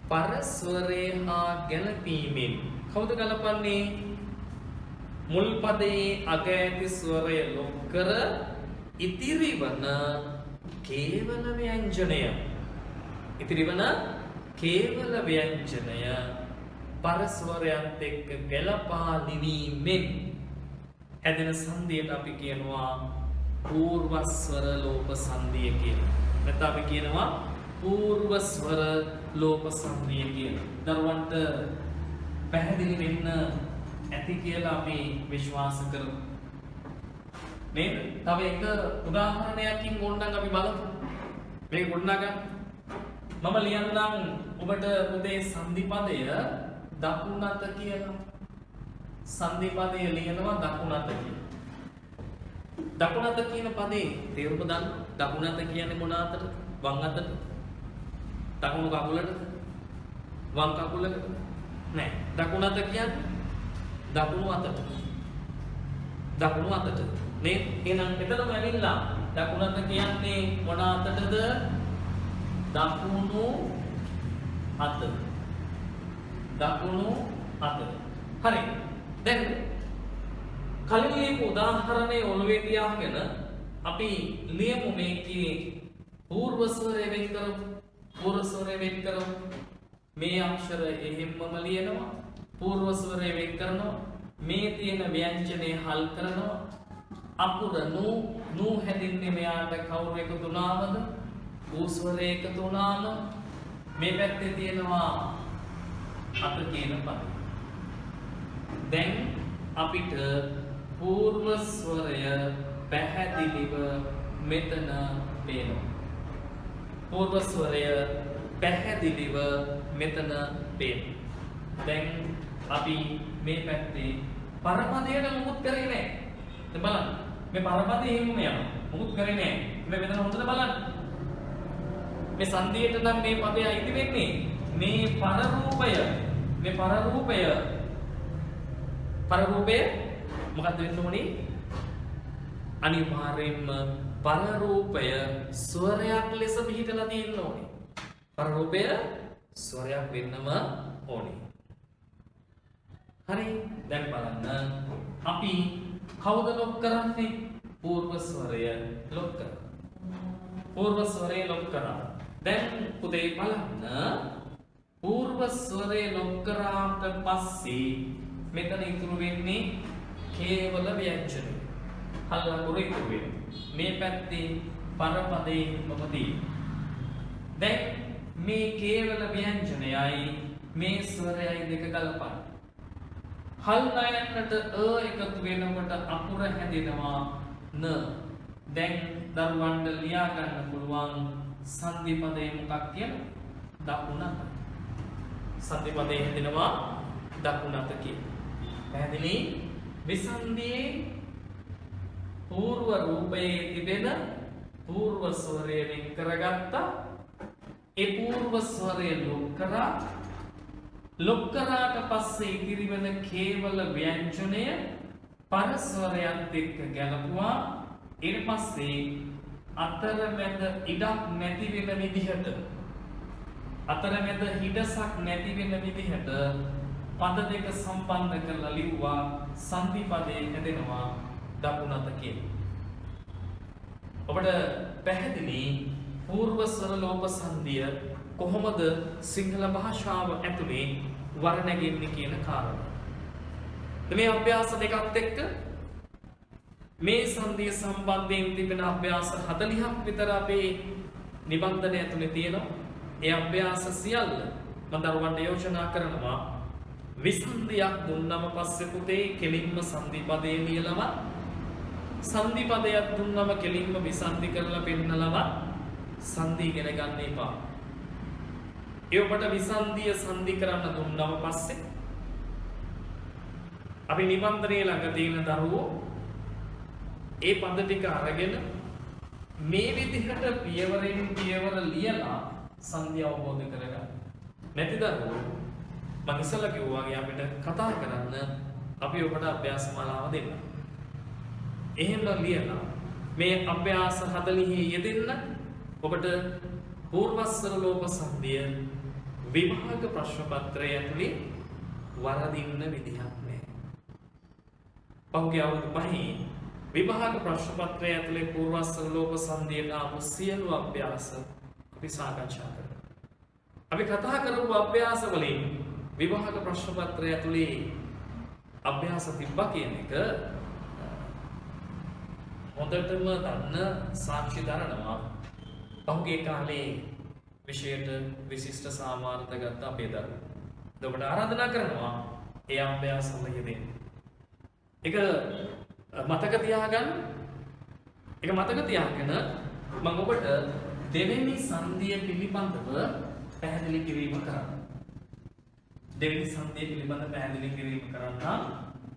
පරස්වරය හා ගැලපීමෙන්. කවුද ගලපන්නේ? මුල් පදයේ අග ඇති ස්වරය ලොප් කර ඉතිරි වන කේවල ව්‍යංජනය. ඉතිරි වන කේවල ව්‍යංජනය පරස්වරයත් එක්ක ගැලපා ලිවීමෙන් හැදෙන සංදියට අපි කියනවා පූර්වස්වර ලෝප සංදිය කියලා. නැත්නම් අපි කියනවා පූර්වස්වර ලෝප සංදිය කියලා. දරුවන්ට පැහැදිලි වෙන්න ඇති කියලා අපි විශ්වාස කරමු. නේද? තව එක උදාහරණයකින් ඕනනම් අපි බලමු. මේක ගොඩනගා ගන්න. මම ලියන්නම් ඔබට පුතේ සංදි පදය දකුණත කියලා. සංදි පදය ලියනවා දකුණත කියලා. දකුණත කියන පදේ තේරුම දන්න. දකුණත කියන්නේ මොන අතටද? වම් අතට. දකුණු කකුලට. වම් කකුලට. නෑ. දකුණත කියන්නේ දකුණු අතට. දකුණු අතට. නේ? එහෙනම් එතනම ඇවිල්ලා දකුණත කියන්නේ මොන අතටද? දකුණු අත. දකුණු අත. හරි. දැන් කලින් ලියපු උදාහරණය ඔළුවේ තියාගෙන අපි ලියමු මේකේ පූර්ව ස්වරය වෙන් කරමු. පූර්ව ස්වරය වෙන් කරමු. මේ අක්ෂර එහෙම්මම ලියනවා. පූර්ව ස්වරය වෙන් කරනවා. මේ තියෙන ව්‍යංජනේ හල් කරනවා. අකුර නූ හැදින්නේ මෙයාට කවුරු එකතු වුණාමද? ඌ ස්වරය එකතු වුණාම මේ පැත්තේ තියෙනවා අත කියන පද. දැන් අපිට පූර්ව ස්වරය පැහැදිලිව මෙතන පේනවා. පූර්ව ස්වරය පැහැදිලිව මෙතන පේනවා. දැන් අපි මේ පැත්තේ පරපදයට මුකුත් කරේ නැහැ. දැන් බලන්න. මේ පරපදේ එහෙමම යනවා. මුකුත් කරේ නැහැ. මේ මෙතන හොඳට බලන්න. මේ සංදියට නම් මේ පදය අයිති වෙන්නේ මේ පරරූපය මොකක්ද වෙන්න ඕනේ? අනිවාර්යෙන්ම පරරූපය ස්වරයක් ලෙස පිහිටලා තියෙන්න ඕනේ. පරරූපය ස්වරයක් වෙන්නම ඕනේ. හරි. දැන් බලන්න අපි කවුද ලොක් කරන්නේ? පූර්ව ස්වරය ලොක් කරනවා. පූර්ව ස්වරය ලොක් කරා. දැන් පුතේ බලන්න පූර්ව ස්වරය ලොක් කරාට පස්සේ මෙතන ඉතුරු වෙන්නේ කේවල ව්‍යංජන. හල්ලකුරු ඉතුරු වෙනවා. මේ පැත්තේ පරපදේ මොකදී? දැන් මේ කේවල ව්‍යංජනයයි මේ ස්වරයයි දෙක ගලපන්න. හල් නයන්නට එකතු වෙනකොට අකුර හැදෙනවා න. දැන් දරුවන්ට ලියා ගන්න පුළුවන් සංදි පදේ මොකක් කියලා? දකුණත. සංදි පදේ හැදෙනවා දකුණත කියලා. පැහැදිලි? විසන්දියේ පූර්ව රූපයේ තිබෙන පූර්ව ස්වරය වෙන් කරගත්තා. ඒ පූර්ව ස්වරය ලොක් කරාට පස්සේ ඉතිරි වෙන කේවල ව්‍යංජනය පරස්වරයත් එක්ක ගැලපුවා. ඊට පස්සේ අතරමැද ඉඩක් නැති වෙන විදිහට අතරමැද හිඩසක් නැති වෙන විදිහට පද දෙක සම්බන්ධ කරලා ලිව්වා. සංදි පදේ හැදෙනවා දකුණත කියලා. ඔබට පැහැදිලි පූර්ව ස්වර ලෝප සංදිය කොහොමද සිංහල භාෂාව ඇතුලේ වර නැගෙන්නේ කියන කාරණා. මේ අභ්‍යාස දෙකත් එක්ක මේ සංධිය සම්බන්ධයෙන් තිබෙන අභ්‍යාස 40ක් විතර අපේ නිබන්ධනය ඇතුලේ තියෙනවා. ඒ අභ්‍යාස සියල්ල මම දරුවන්ට යෝජනා කරනවා විසන්ධියක් දුන්නම පස්සේ පුතේ කෙලින්ම සංධි පදේ ලියලම සංධි පදයක් දුන්නම කෙලින්ම විසන්ධි කරලා පෙන්නලම සංධි ඉගෙන ගන්න එපා. ඒ ඔබට විසන්ධිය සංධි කරන්න දුන්නම පස්සේ අපි නිබන්ධනයේ ළඟ තියෙන දරුවෝ ඒ පද ටික අරගෙන මේ විදිහට පියවරෙන් පියවර ලියලා සංධිය අවබෝධ කරගන්න. නැති දරුවෝ මම ඉස්සෙල්ලා කිව්වා වගේ අපිට කතා කරන්න අපි ඔබට අභ්‍යාස මාලාව දෙන්න. එහෙම ලියලා මේ අභ්‍යාස 40 යෙදෙන්න ඔබට පූර්වස්තර ලෝක සංධිය විභාග ප්‍රශ්න පත්‍රය ඇතුලේ වරදින්න විදිහක් නැහැ. පහුගිය අවුරුදු පහේ විභාග ප්‍රශ්න පත්‍රය ඇතුලේ පූර්වස්තර ලෝක සංධියට ආපු සියලු අභ්‍යාස අපි සාකච්ඡා කරා. අපි කතා කරපු අභ්‍යාස වලින් විභාග ප්‍රශ්න පත්‍රය ඇතුලේ අභ්‍යාස තිබ්බා කියන එක හොඳටම දන්න සාක්ෂි දරනවා. පහුගිය කාලේ විෂයට විශිෂ්ට සාමාර්ථ ගත්ත අපේ දරුවෝ. ඔබට ආරාධනා කරනවා ඒ අභ්‍යාස වලදී ඒක මතක තියාගන්න. ඒක මතක තියාගෙන මම ඔබට දෙවෙනි සංධිය පිළිබඳව පැහැදිලි කිරීම කරන්න. දෙවෙනි සංධිය පිළිබඳව පැහැදිලි කිරීම කරන්න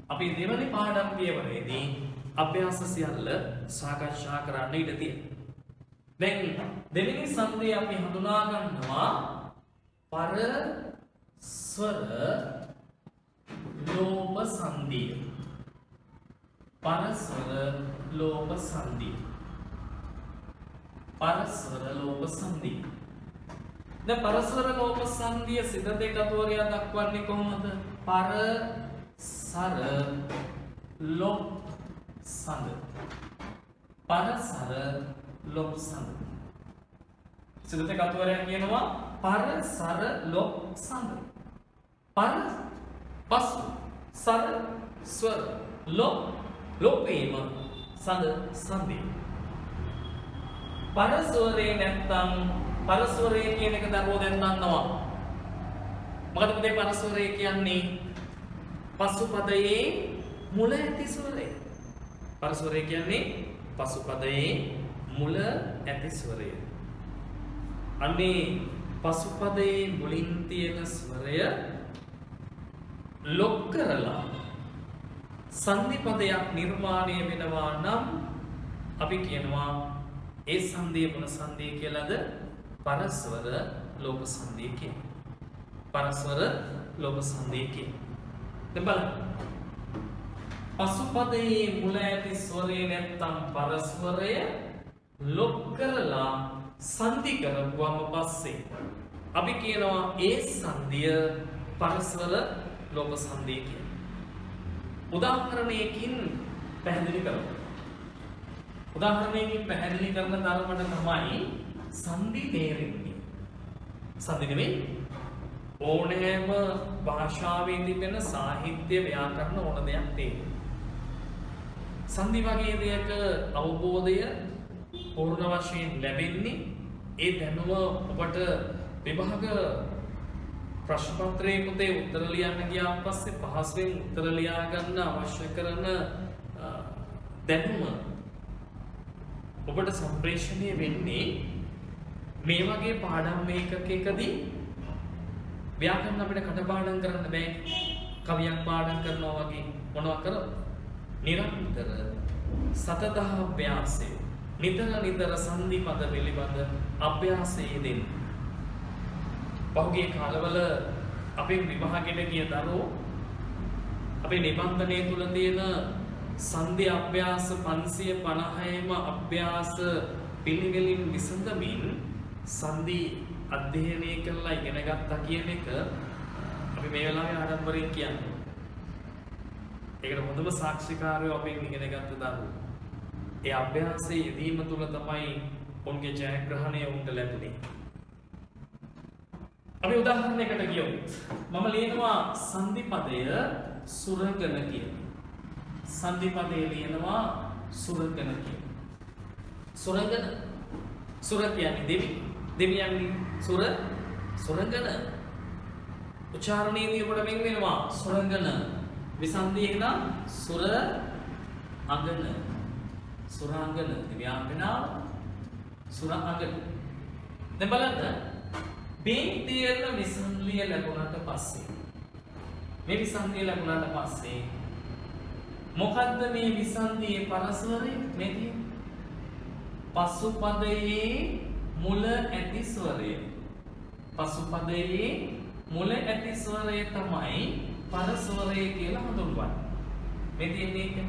අපි දෙවෙනි පාඩම් පියවරේදී අභ්‍යාස සියල්ල සාකච්ඡා කරන්න ඉඩ තියෙනවා. දැන් දෙවෙනි සංධිය අපි හඳුනා ගන්නවා පරස්වර ලෝප සංධිය. පරස්වර ලෝප සංධිය. පරස්වර ලෝප සංධිය. දැන් පරස්වර ලෝප සංධිය සිත දෙකතුවරයා දක්වන්නේ කොහොමද? පරසර ලෝප සංධ. පරසර ලෝප සංධ. සිත දෙකතුවරයා කියනවා පරසර ලෝප සංධ. පර පසු සර ස්වර ලෝප ලෝපේම සංධ සංධි. පරස්වරේ නැත්තම් පරස්වරේ කියන එක දරුවෝ දැන් දන්නවා. මොකද පුතේ පරස්වරේ කියන්නේ පසුපදයේ මුල ඇති ස්වරය. පරස්වරේ කියන්නේ පසුපදයේ මුල ඇති ස්වරය. අන්නේ පසුපදයේ මුලින් තියෙන ස්වරය ලොක් කරලා සංධි පදයක් නිර්මාණය වෙනවා නම් අපි කියනවා ඒ සංධිය මොන සංධිය කියලාද? පරස්වර ලෝප සංධිය කියනවා. පරස්වර ලෝප සංධිය කියනවා. දැන් බලන්න. පසුපදයේ මුල ඇති ස්වරය නැත්තම් පරස්වරය ලොක් කරලා සංධි කරපුවම පස්සේ අපි කියනවා ඒ සංධිය පරස්වර ලෝප සංධිය කියලා. උදාහරණයකින් පැහැදිලි කරමු. උදාහරණයකින් පැහැදිලි කරන ධර්මයට තමයි සංධි තේරෙන්නේ. සංධි නෙමෙයි ඕනෑම භාෂාවේ තිබෙන සාහිත්‍ය ව්‍යාකරණ ඕන දෙයක් තියෙනවා. සංධි වගේ දෙයක අවබෝධය පූර්ණ වශයෙන් ලැබෙන්නේ ඒ දැනුම ඔබට විභාග ප්‍රශ්න පත්‍රයේ පුතේ උත්තර ලියන්න ගියාන් පස්සේ පහසුවෙන් උත්තර ලියා ගන්න අවශ්‍ය කරන දැනුම ඔබට සම්ප්‍රේෂණය වෙන්නේ මේ වගේ පාඩම් මේකකදී ව්‍යාකරණ අපිට කටපාඩම් කරන්න බෑ. කවියක් පාඩම් කරනවා වගේ මොනවා කරත් නිරන්තර සතත අභ්‍යාසය නිතර සංධි පද පිළිබඳ අභ්‍යාසයේ දෙන්න. පහුගිය කාලවල අපේ විභාගයට ගිය දරුවෝ අපේ නිබන්ධනයේ තුල තියෙන සංධි අභ්‍යාස 556ම අභ්‍යාස පිළිවෙලින් විසඳමින් සංධි අධ්‍යයනය කරලා ඉගෙන ගත්තා කියන එක අපි මේ වෙලාවේ ආඩම්බරයෙන් කියන්නේ. ඒකට හොඳම සාක්ෂිකාරයෝ අපෙන් ඉගෙන ගත්ත දරුවෝ. ඒ අභ්‍යාසයේ යෙදීම තුළ තමයි උන්ගේ ජයග්‍රහණය උන්ට ලැබුණේ. අපි උදාහරණයකට ගියොත් මම ලියනවා සංදි පදය සුරගන කියලා. සංදි පදය ලියනවා සුරගන කියලා. සුරගන සුර කියන්නේ දෙවි. දෙවියන්ගේ සුර සුරගන. උච්චාරණයේදී ඔබට වෙන් වෙනවා සුරගන. විසන්දියේ නම් සුර අගන. සුරාංගන දිව්‍යාංගනාව සුරාංගන. දැන් බලන්න මේ තියෙන විසන්දිය ලැබුණාට පස්සේ මේ විසන්දිය ලැබුණාට පස්සේ මොකද්ද මේ විසන්දියේ පරස්වරය? මේ තියෙන පසුපදයේ මුල ඇති ස්වරය. පසුපදයේ මුල ඇති ස්වරය තමයි පරස්වරය කියලා හඳුන්වන්නේ. මේ තියෙන්නේ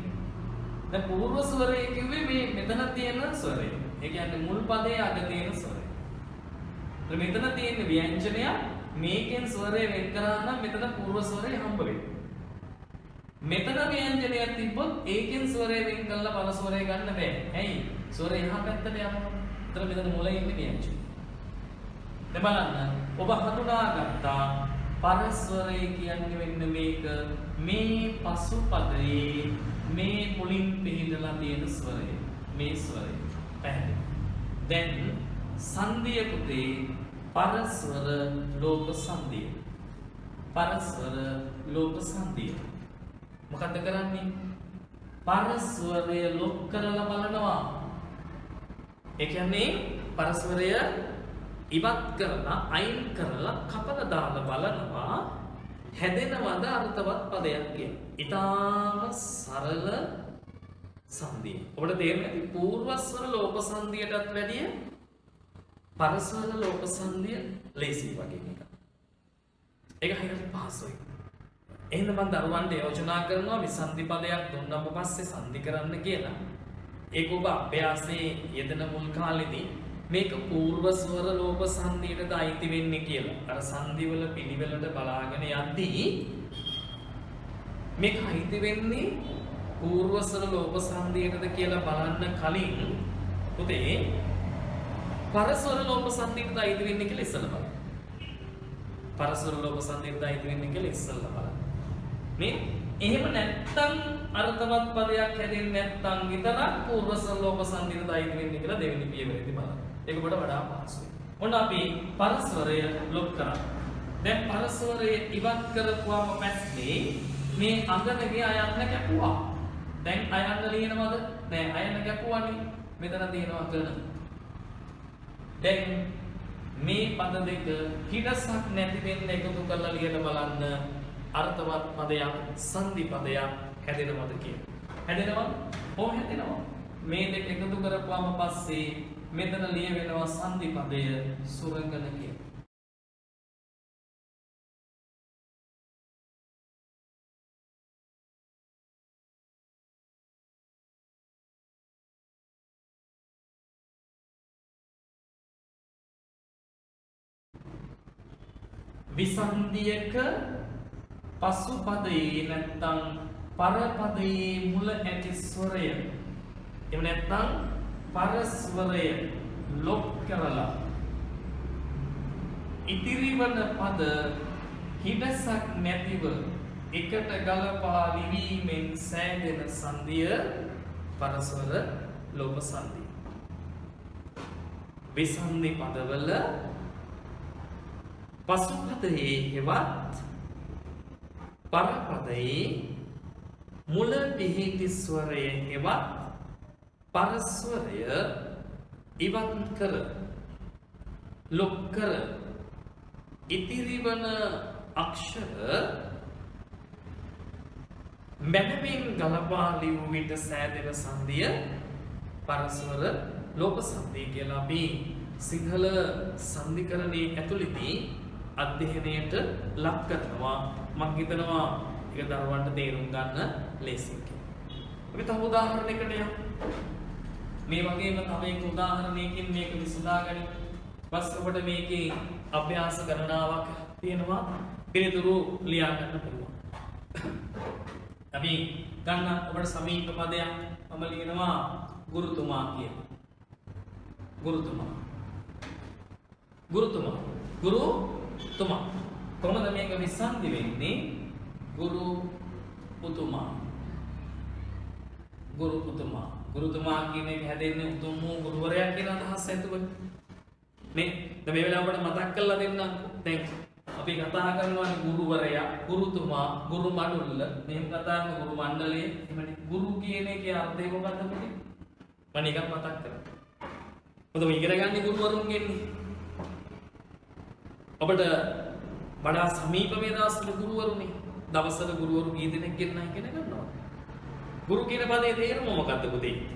දැන් පූර්ව ස්වරය කිව්වේ මේ මෙතන තියෙන ස්වරය. ඒ කියන්නේ මුල් පදයේ අග තියෙන ස්වරය. මෙතන තියෙන ව්‍යංජනය මේකෙන් ස්වරය වෙන් කරා නම් මෙතන පූර්ව ස්වරය හම්බ වෙනවා. මෙතන ව්‍යංජනයක් තිබ්බොත් ඒකෙන් ස්වරය වෙන් කරලා පල ස්වරය ගන්න බෑ. ඇයි? ස්වරය එහා පැත්තට යනවා. ඒතර මෙතන මුල ඉන්නේ ව්‍යංජනය. දැන් බලන්න ඔබ හඳුනාගත්තා පරස්වරය කියන්නේ වෙන්න මේක මේ පසුපදයේ මේ මුලින් පිළිදලා තියෙන ස්වරය. මේ ස්වරය. පැහැදිලි. දැන් සංදිය පුතේ පරස්වර ලෝක සංදිය. පරස්වර ලෝක සංදිය. මොකද කරන්නේ? පරස්වරය ලොක් කරලා බලනවා. ඒ කියන්නේ පරස්වරය ඉවත් කරලා අයින් කරලා කපලා දාලා බලනවා හැදෙනවද අර්ථවත් පදයක් කියලා. ඊටාම සරල සංදිය. ඔබට තේරෙන්නේ නැති පූර්වස්වර ලෝක සංදියටත් වැඩිය පරස්වර ලෝක සංදිය ලේසි වගේ එකක්. ඒක හරියට පහසුයි. එහෙනම් මම දරුවන්ට යෝජනා කරනවා විසන්ධි පදයක් දුන්නම පස්සේ සංධි කරන්න කියලා. ඒක ඔබ අභ්‍යාසයේ යෙදෙන මුල් කාලෙදී මේක පූර්ව ස්වර ලෝක සංධියටද අයිති වෙන්නේ කියලා. අර සංධිවල පිළිවෙලට බලාගෙන යද්දී මේක අයිති වෙන්නේ පූර්ව ස්වර ලෝක සංධියටද කියලා බලන්න කලින් පුතේ පරස්වර ලෝක සංධියටද අයිති වෙන්නේ කියලා ඉස්සෙල්ලා බලන්න. පරස්වර ලෝක සංධියටද අයිති වෙන්නේ කියලා ඉස්සෙල්ලා බලන්න. මේ එහෙම නැත්තම් අර්ථවත් පදයක් හැදෙන්නේ නැත්තම් විතරක් පූර්ව ස්වර ලෝක සංධියටද අයිති වෙන්නේ කියලා දෙවෙනි පියවරේදී බලන්න. ඒක ඔබට වඩා පහසුයි. ඔන්න අපි පරස්වරය ලොක් කරා. දැන් පරස්වරය ඉවත් කරපුවාම පස්සේ මේ අගනගේ අයන්න කැපුවා. දැන් අයන්න ලියනවද? නෑ අයන්න කැපුවානේ. මෙතන තියෙනවා කරන. දැන් මේ පද දෙක හිඩසක් නැති වෙන්න එකතු කරලා ලියන බලන්න අර්ථවත් පදයක් සංධි පදයක් හැදෙනවද කියලා. හැදෙනවද? ඔව් හැදෙනවා. මේ දෙක එකතු කරපුවාම පස්සේ මෙතන ලිය වෙනවා සංධි පදය සුරංගන කියලා. විසන්ධියක පසු පදයේ නැත්තම් පරපදයේ මුල ඇති ස්වරය එහෙම නැත්තම් පරස්වරය ලොක් කරලා ඉතිරි වන පද හිඩසක් නැතිව එකට ගලපා ලිවීමෙන් සෑදෙන සංධිය පරස්වර ලෝක සංධිය. විසන්ධි පදවල පසුපදයේ හෙවත් පරපදයේ මුල පිහිටි ස්වරයේ හෙවත් පරස්වරය ඉවත් කර ලොක් කර ඉතිරි වන අක්ෂර මැනවින් ගලපා ලියු විට සෑදෙන සංධිය පරස්වර ලෝක සංධිය කියලා අපි සිංහල සංධිකරණයේ ඇතුළතදී අධ්‍යයනයට ලක් කරනවා. මම හිතනවා ඒක දරුවන්ට තේරුම් ගන්න ලේසියි කියලා. අපි තව උදාහරණයකට යමු. මේ වගේම තව එක උදාහරණයකින් මේක විසඳා ගනිමු. බස් ඔබට මේකේ අභ්‍යාස ගණනාවක් තියෙනවා. පිළිතුරු ලියා ගන්න පුළුවන්. අපි ගන්න ඔබට සමීප පදයක් මම ලියනවා ගුරුතුමා කියලා. ගුරුතුමා. ගුරුතුමා. ගුරුතුමා. කොහොමද මේක විසන්ධි වෙන්නේ? ගුරුතුමා. ගුරුතුමා. ගුරුතුමා කියන එක හැදෙන්නේ උතුම් වූ ගුරුවරයා කියන අදහස ඇතුළේ. නේ? දැන් මේ වෙලාවට මතක් කරලා දෙන්නම්. දැන් අපි කතා කරනවා ගුරුවරයා, ගුරුතුමා, ගුරු මඩුල්ල. මෙහෙම කතා කරන ගුරු මණ්ඩලය. එහෙමනේ. ගුරු කියන එකේ අර්ථය මොකක්ද පුතේ? මම නිකන් මතක් කරා. මොකද ඉගෙන ගන්න ගුරුවරුන්ගෙන්නේ. ඔබට වඩා සමීප මේ දවස්වල ගුරුවරුනේ. දවසක ගුරුවරු කී දෙනෙක් ගෙන්නයි ඉගෙන ගන්නවා. ගුරු කියන පදේ තේරුම මොකක්ද පුතේ?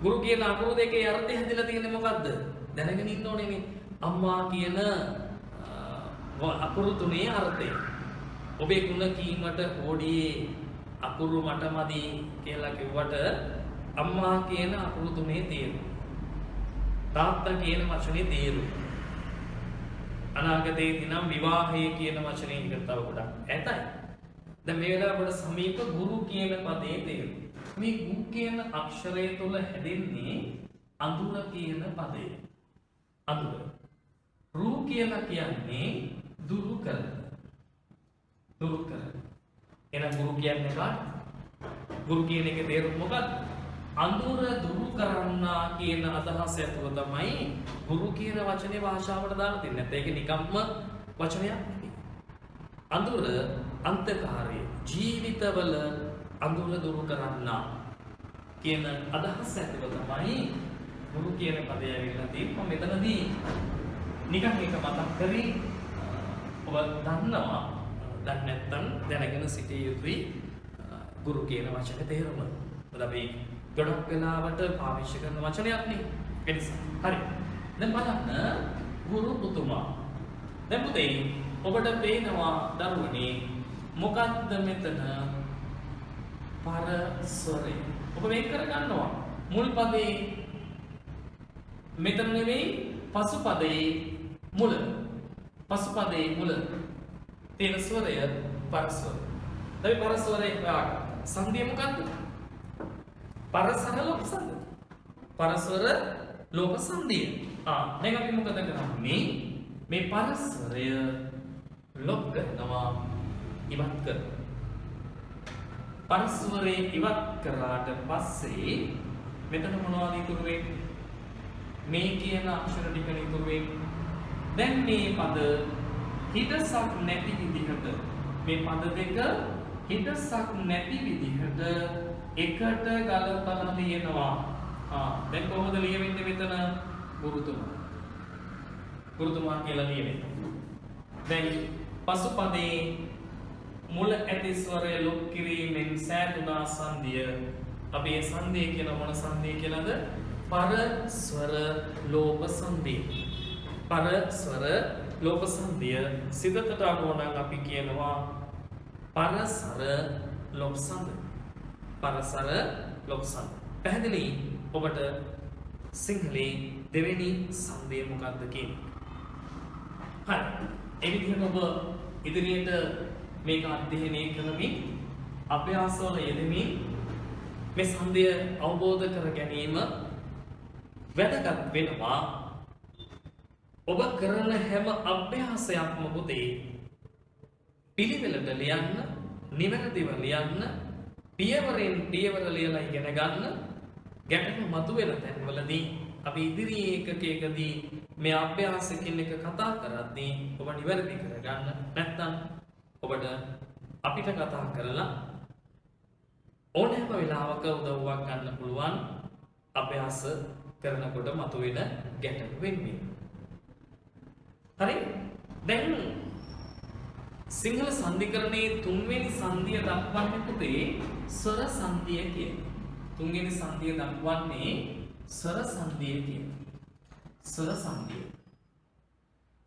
ගුරු කියන අකුරු දෙකේ අර්ථය හැදිලා තියෙන්නේ මොකක්ද? දැනගෙන ඉන්න ඕනේ මේ අම්මා කියන අකුරු තුනේ අර්ථය. ඔබේ ගුණ කීමට හොඩියේ අකුරු මට මදි කියලා කිව්වට අම්මා කියන අකුරු තුනේ තේරුම. තාත්තා කියන වචනේ තේරුම. අනාගතයේදී නම් විවාහය කියන වචනේ ඉගෙන තව ගොඩක් ඇතයි. දැන් මේ වෙලාවට සමීප ගුරු කියන පදේ තේරුම. මේ ගු කියන අක්ෂරය තුල හැදෙන්නේ අඳුර කියන පදය. අඳුර. රු කියලා කියන්නේ දුරු කරන. දුරු කරන. එහෙනම් ගුරු කියන්නේ කාට? ගුරු කියන එකේ තේරුම මොකක්ද? අඳුර දුරු කරන්නා කියන අදහස ඇතුව තමයි ගුරු කියන වචනේ භාෂාවට දාලා තින්නේ. නැත්නම් ඒක නිකම්ම වචනයක් නෙවෙයි. අඳුර අන්තකාරය ජීවිතවල අඳුර දුරු කරන්නා කියන අදහස ඇතුව තමයි ගුරු කියන පදය ඇවිල්ලා තියෙන්නේ. මම මෙතනදී නිකන් ඒක මතක් කරේ ඔබ දන්නවා. දැන් නැත්තම් දැනගෙන සිටිය යුතුයි ගුරු කියන වචනේ තේරුම. මොකද අපි ගොඩක් වෙලාවට පාවිච්චි කරන වචනයක් නේ. ඒ නිසා. හරි. දැන් බලන්න ගුරුතුමා. දැන් පුතේ ඔබට පේනවා දරුවනේ මොකක්ද මෙතන පරස්වරය. ඔබ මේක කර ගන්නවා. මුල් පදේ මෙතන නෙවෙයි පසු පදේ මුල. පසු පදේ මුල තියෙන ස්වරය පරස්වරය. දැන් පරස්වරය සංධිය මොකක්ද? පරසර ලෝප සංධිය. පරස්වර ලෝප සංධිය. දැන් අපි මොකද කරන්නේ? මේ පරස්වරය ලොප් කරනවා, ඉවත් කරනවා. පරස්වරේ ඉවත් කරාට පස්සේ මෙතන මොනවද ඉතුරු වෙන්නේ? මේ කියන අක්ෂර ටික ඉතුරු වෙන්නේ. දැන් මේ පද හිතසක් නැති විදිහට මේ පද දෙක හිතසක් නැති විදිහට එකට ගලපලා තියෙනවා. දැන් කොහොමද ලියවෙන්නේ මෙතන? ගුරුතුමා. ගුරුතුමා කියලා ලියවෙන්නේ. දැන් පසුපදේ මුල ඇති ස්වරය ලොප් කිරීමෙන් සෑදුනා සංධිය. අපි මේ සංධිය කියන මොන සංධිය කියලාද? පරස්වර ලෝප සංධිය. පරස්වර ලෝප සංධිය සිතට අනුව නම් අපි කියනවා පරසර ලෝප සංධිය. පරසර ලෝප සංධිය. පැහැදිලි ඔබට සිංහලේ දෙවෙනි සංධිය මොකක්ද කියන්නේ? හරි. ඒ විදිහට ඔබ ඉදිරියට මේක අධ්‍යයනය කරමින් අභ්‍යාසවල යෙදෙමින් මේ සංධිය අවබෝධ කර ගැනීම වැදගත් වෙනවා. ඔබ කරන හැම අභ්‍යාසයක්ම පුතේ පිළිවෙලට ලියන්න, නිවැරදිව ලියන්න, පියවරෙන් පියවර ලියලා ඉගෙන ගන්න. ගැටලු මතුවෙන තැන්වලදී අපි ඉදිරි ඒකකයකදී මේ අභ්‍යාසකින් එක කතා කරද්දී ඔබ නිවැරදි කරගන්න. නැත්නම් ඔබට අපිට කතා කරලා ඕනෑම වෙලාවක උදව්වක් ගන්න පුළුවන් අභ්‍යාස කරනකොට මතුවෙන ගැටලු වෙන්නේ. හරි? දැන් සිංහල සංධිකරණයේ තුන්වෙනි සංධිය දක්වන්නේ පුතේ ස්වර සංධිය කියන්නේ. තුන්වෙනි සංධිය දක්වන්නේ ස්වර සංධිය කියන්නේ. ස්වර සංධිය.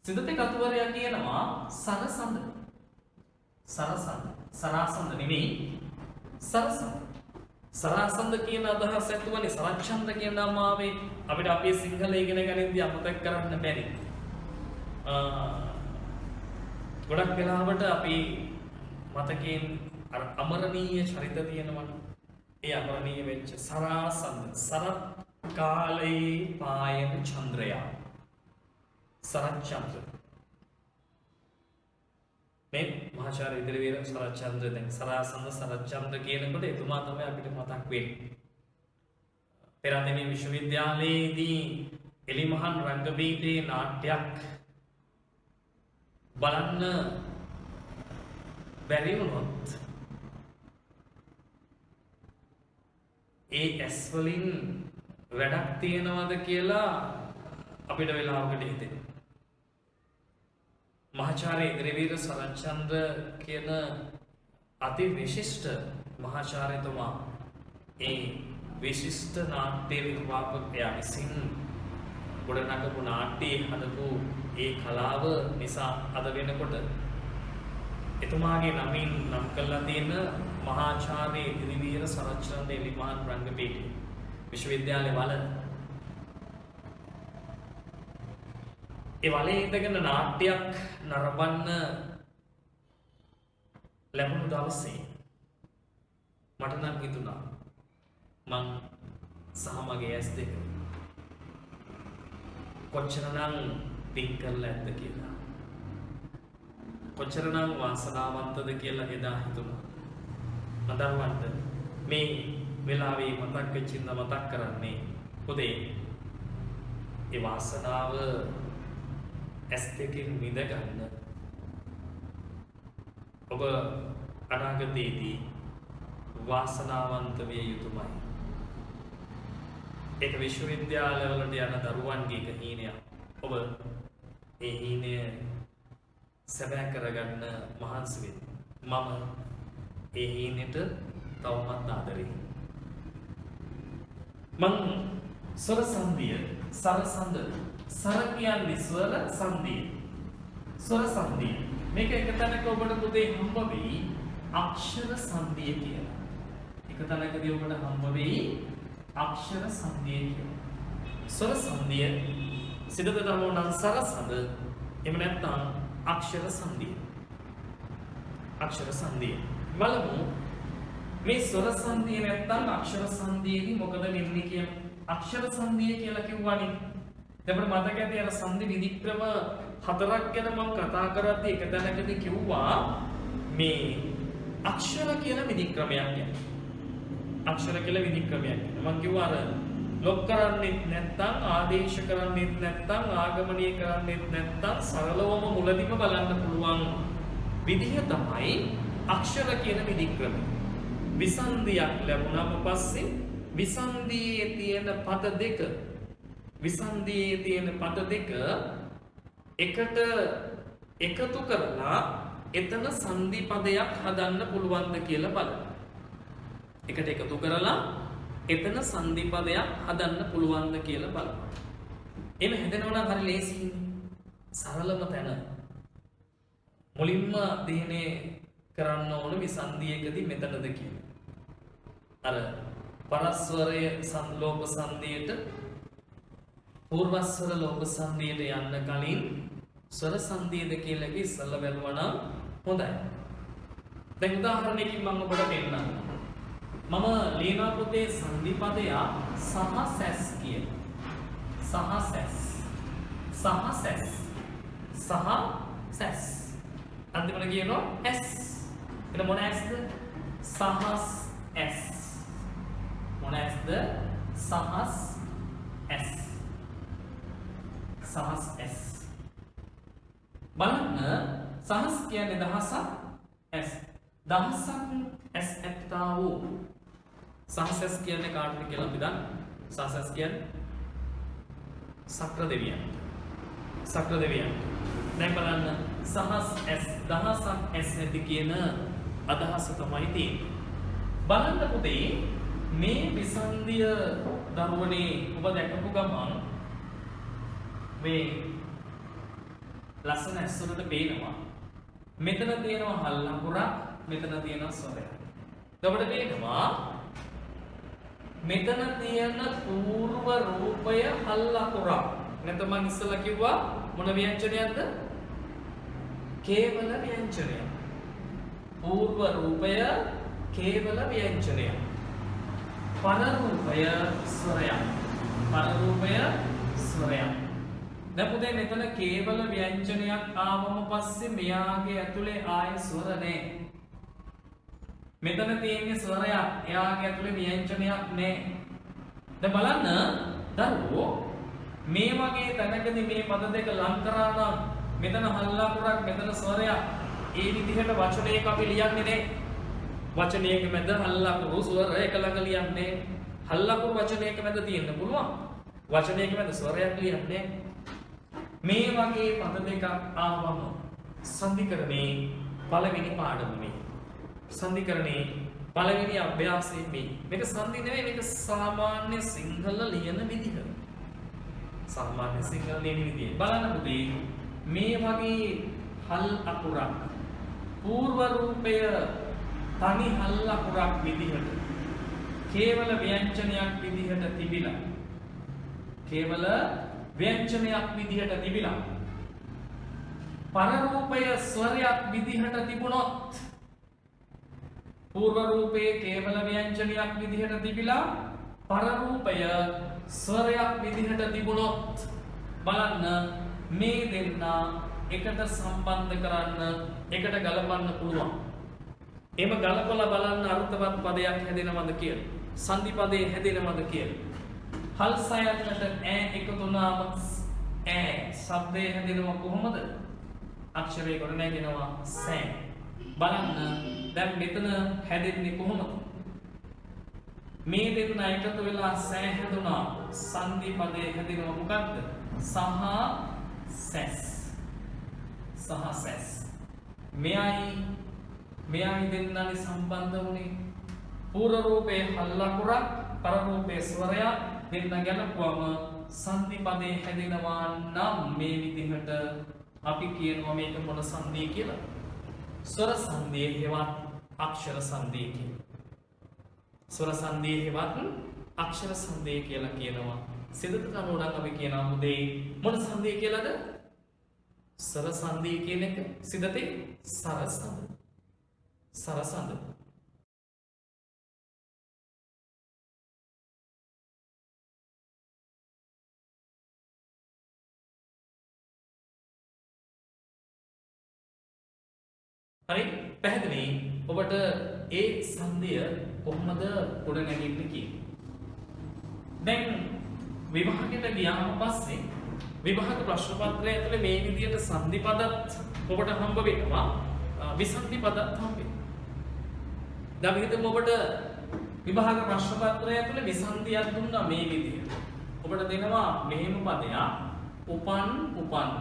සිද්ධාර්ථ කතුවරයා කියනවා සරසඳ. සරසඳ. සරාසඳ නෙමෙයි සරසඳ. සරාසඳ කියන අදහස ඇතුවනේ සරච්ඡන්ද කියන නම ආවේ. අපිට අපේ සිංහල ඉගෙන ගනිද්දී අමතක කරන්න බැරි. ගොඩක් වෙලාවට අපි මතකයෙන් අර අමරණීය චරිත තියෙනවනේ. ඒ අමරණීය වෙච්ච සරාසඳ සරත් කාලේ පායන චන්ද්‍රයා. සරච්චන්ද්‍ර මේ මහාචාර්ය ඉදිරිවීර සරච්චන්ද්‍ර දැන් සරාසන සරච්චන්ද්‍ර කියනකොට එතුමා තමයි අපිට මතක් වෙන්නේ. පෙරදෙණිය විශ්වවිද්‍යාලයේදී එලිමහන් රංගපීඨයේ නාට්‍යයක් බලන්න බැරි වුණොත් ඒ ඇස් වලින් වැඩක් තියනවද කියලා අපිට වෙලාවකට හිතෙනවා. මහාචාර්ය ඉදිරිවීර සරච්චන්ද්‍ර කියන අති විශිෂ්ට මහාචාර්යතුමා ඒ විශිෂ්ට නාට්‍ය නිර්මාපකයා විසින් ගොඩනගපු නාට්‍යයේ හදපු ඒ කලාව නිසා අද වෙනකොට එතුමාගේ නමින් නම් කරලා තියෙන මහාචාර්ය ඉදිරිවීර සරච්චන්ද්‍ර එලිමහන් රංගපීඨ විශ්වවිද්‍යාලයේ වල ඒ වලේ ඉඳගෙන නාට්‍යයක් නරඹන්න ලැබුණු දවසේ මට නම් හිතුණා මං සහ මගේ ඇස් දෙක කොච්චරනම් පින් කරලා ඇද්ද කියලා, කොච්චරනම් වාසනාවන්තද කියලා එදා හිතුණා. මදන්වන්ත මේ වෙලාවේ මතක් වෙච්චින්ද මතක් කරන්නේ පොදේ ඒ වාසනාව ඇස් දෙකෙන් විඳ ගන්න ඔබ අනාගතයේදී වාසනාවන්ත විය යුතුමයි. ඒක විශ්වවිද්‍යාලවලට යන දරුවන්ගේ එක හීනයක්. ඔබ ඒ හීනය සැබෑ කරගන්න මහන්සි වෙන්න. මම ඒ හීනෙට තවමත් ආදරෙයි. මං ස්වර සංධිය සරසඳ සර කියන්නේ ස්වර සංධිය. ස්වර සංධිය මේක එක තැනක ඔබට පුතේ හම්බ වෙයි අක්ෂර සංධිය කියලා. එක තැනකදී ඔබට හම්බ වෙයි අක්ෂර සංධිය කියලා. ස්වර සංධිය සිතට දමවන සරසඳ එහෙම නැත්නම් අක්ෂර සංධිය. අක්ෂර සංධිය බලමු මේ ස්වර සංධිය නැත්නම් අක්ෂර සංධියේදී මොකද වෙන්නේ කියන්නේ. අක්ෂර සංධිය කියලා කිව්වනේ දැන් මතක ඇති අර සංධි විධික්‍රම හතරක් ගැන මම කතා කරද්දී එක තැනකදී කිව්වා මේ අක්ෂර කියලා විධික්‍රමයක් ගැන. අක්ෂර කියලා විධික්‍රමයක් ගැන මම කිව්වා අර ලොක් කරන්නේත් නැත්නම් ආදේශ කරන්නේත් නැත්නම් ආගමනීය කරන්නේත් නැත්නම් සරලවම මුලදිම බලන්න පුළුවන් විදිහ තමයි අක්ෂර කියන විධික්‍රමය. විසන්ධියක් ලැබුණාම පස්සේ විසන්ධියේ තියෙන පද දෙක එකට එකතු කරලා එතන සංධි පදයක් හදන්න පුළුවන්ද කියලා බලන්න. එකට එකතු කරලා එතන සංධි පදයක් හදන්න පුළුවන්ද කියලා බලන්න. එහෙම හැදෙනවා නම් හරි ලේසියි. සරලම තැන මුලින්ම අධ්‍යයනය කරන්න ඕන විසන්ධියකදී මෙතනද කියලා. අර පරස්වරය ලෝප සංධියට පූර්වස්වර ලෝප සංධියට යන්න කලින් ස්වර සංධියද කියලා ඉස්සෙල්ලා බලනවා නම් හොඳයි. දැන් උදාහරණයකින් මම ඔබට පෙන්නන්නම්. මම ලියනවා පුතේ සංධි පදයක් සහ සැස් කියන. සහ සැස්. අන්තිමට කියනවා S. එතන මොන Sද? සහස් S. මොන Sද? සහස් S. සහස් S. බලන්න සහස් කියන්නේ දහසක් S. දහසක් S ඇත්තා වූ සහස් S කියන්නේ කාටද කියලා අපි දන්න. සහස් S කියන්නේ සක්‍ර දෙවියන්. සක්‍ර දෙවියන්. දැන් බලන්න සහස් S දහසක් S ඇති කියන අදහස තමයි තියෙන්නේ. බලන්න පුතේ මේ විසන්ධිය දරුවනේ ඔබ දැකපු ගමන් මේ ලස්සන S වලට පේනවා. මෙතන තියෙනවා හල් ලකුරක්, මෙතන තියෙනවා ස්වරයක්. ඔබට පේනවා මෙතන තියෙන పూర్ව රූපය හල් ලකුරක්. නැත්නම් මම ඉස්සලා කිව්වා මොන ව්‍යංජනයක්ද? කේවල ව්‍යංජනය. పూర్ව රූපය කේවල ව්‍යංජනය. පර රූපය ස්වරයක්. පර රූපය ස්වරයක්. දැන් පුතේ මෙතන කේවල ව්‍යංජනයක් ආවම පස්සේ මෙයාගේ ඇතුලේ ආයේ ස්වර නැහැ. මෙතන තියෙන්නේ ස්වරයක්. එයාගේ ඇතුලේ ව්‍යංජනයක් නැහැ. දැන් බලන්න දරුවෝ මේ වගේ තැනකදී මේ පද දෙක ලං කරා නම් මෙතන හල්ලකුරක් මෙතන ස්වරයක්. ඒ විදිහට වචනයක අපි ලියන්නේ නැහැ. වචනයක මැද හල්ලකුරු ස්වර එක ළඟ ලියන්නේ. හල්ලකුරු වචනයක මැද තියෙන්න පුළුවන්. වචනයක මැද ස්වරයක් ලියන්නේ. මේ වගේ පද දෙකක් ආවම සන්ධිකරණේ පළවෙනි පාඩම මේ. සන්ධිකරණේ පළවෙනි අභ්‍යාසය මේ. මේක සන්ධි නෙවෙයි, මේක සාමාන්‍ය සිංහල ලියන විදිහ. සාමාන්‍ය සිංහල ලියන විදිහ. බලන්න පුතේ මේ වගේ හල් අකුරක් పూర్ව රූපය තනි හල් අකුරක් විදිහට කේවල ව්‍යංජනයක් විදිහට තිබිලා කේවල ව්‍යංජනයක් විදිහට තිබිලා පරරූපය ස්වරයක් විදිහට තිබුණොත් పూర్ව රූපයේ කේවල ව්‍යංජනයක් විදිහට තිබිලා පරරූපය ස්වරයක් විදිහට තිබුණොත් බලන්න මේ දෙන්නා එකට සම්බන්ධ කරන්න එකට ගලපන්න පුළුවන්. එහෙම ගලපලා බලන්න අර්ථවත් පදයක් හැදෙනවද කියලා. සංධි පදේ හැදෙනවද කියලා. හල් සයන්නට ඈ එකතු වුණාම ඈ શબ્දේ හැදෙනව කොහොමද? අක්ෂරය කොට නැගෙනවා සෑ. බලන්න දැන් මෙතන හැදෙන්නේ කොහොමද? මේ දෙන්න එකතු වෙලා සෑ හැදුනා. සංධි පදේ හැදෙනව මොකක්ද? සහ සැස්. සහ සැස්. මෙයයි දෙන්නනේ සම්බන්ධ වුණේ. పూర్ව රූපේ හල්ලකුරක් පර රූපේ ස්වරයක් දෙන්න ගැලපුවම සංධි පදේ හැදෙනවා නම් මේ විදිහට අපි කියනවා මේක මොන සංධිය කියලා? ස්වර සංධිය හෙවත් අක්ෂර සංධිය කියලා. ස්වර සංධිය හෙවත් අක්ෂර සංධිය කියලා කියනවා. සිතට අනුව නම් අපි කියනවා මුදේ මොන සංධිය කියලාද? ස්වර සංධිය කියන එක සිතේ සරසඳ. සරසඳ. හරි පැහැදිලි ඔබට ඒ සංධිය කොහොමද ගොඩ නැගෙන්නේ කියන්නේ. දැන් විභාගයට ගියාම පස්සේ විභාග ප්‍රශ්න පත්‍රය ඇතුලේ මේ විදිහට සංධි පදත් ඔබට හම්බ වෙනවා, විසන්ධි පදත් හම්බ වෙනවා. දැන් හිතමු ඔබට විභාග ප්‍රශ්න පත්‍රය ඇතුලේ විසන්ධියක් දුන්නා මේ විදිහට. ඔබට දෙනවා මෙහෙම පදයක් උපන්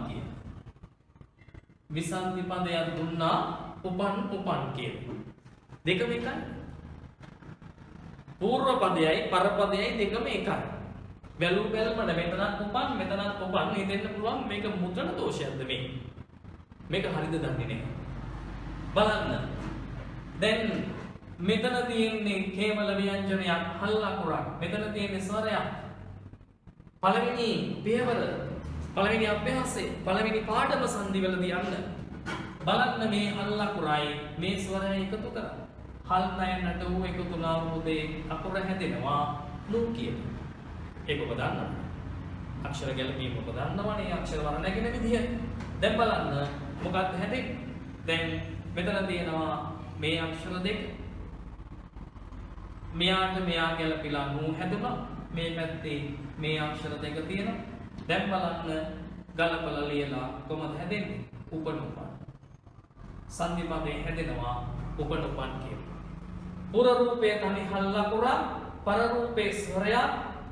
කියන. විසන්ධි පදයක් දුන්නා උපන් කියන. දෙකම එකයි. పూర్ව පදයයි පර පදයයි දෙකම එකයි. වැලු බැලමඩ මෙතනත් උපන් මෙතනත් උපන් හිතෙන්න පුළුවන් මේක මුද්‍රණ දෝෂයක්ද මේ? මේක හරිද දන්නේ නැහැ. බලන්න. දැන් මෙතන තියෙන්නේ කේවල ව්‍යංජනයක් හල් අකුරක්. මෙතන තියෙන්නේ ස්වරයක්. පළවෙනි පියවර පළවෙනි අභ්‍යාසයේ පළවෙනි පාඩම සංධිවලදී යන්න. බලන්න මේ හල් අකුරයි මේ ස්වරය එකතු කරා. හල් නැයනට ඌ එකතු වුණාම උදේ අකුර හැදෙනවා නූ කියන. ඒක ඔබ දන්නවා. අක්ෂර ගැලපීම ඔබ දන්නවනේ අක්ෂර වර්ණ නැගෙන විදිය. දැන් බලන්න මොකක්ද හැදෙන්නේ? දැන් මෙතන තියෙනවා මේ අක්ෂර දෙක. මෙයාට මෙයා ගැලපිලා නූ හැදුනා. මේ පැත්තේ මේ අක්ෂර දෙක තියෙනවා. දැන් බලන්න ගලපලා ලියලා කොහොමද හැදෙන්නේ? උපන්. සංධි පදේ හැදෙනවා උපන් කියන. පුර රූපේ තනි හල් අකුර පර රූපේ ස්වරය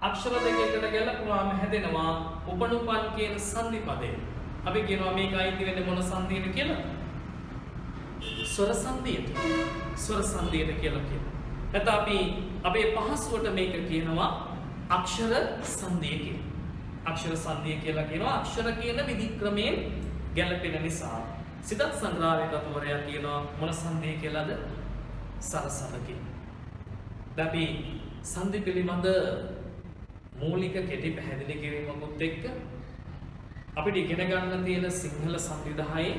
අක්ෂර දෙකකට ගැලපුවාම හැදෙනවා උපන් කියන සංධි පදේ. අපි කියනවා මේක අයිති වෙන්නේ මොන සංධියද කියලා? ස්වර සංධියට. ස්වර සංධියට කියලා කියනවා. නැත්නම් අපි අපේ පහසුවට මේක කියනවා අක්ෂර සංධිය කියලා. අක්ෂර සංධිය කියලා කියනවා අක්ෂර කියන විධික්‍රමයෙන් ගැලපෙන නිසා. සිතත් සංග්‍රහකතුවරයා කියනවා මොන සංධිය කියලාද? සරසඳ කියලා. දැන් අපි සංධි පිළිබඳ මූලික කෙටි පැහැදිලි කිරීමකුත් එක්ක අපිට ඉගෙන ගන්න තියෙන සිංහල සංධි 10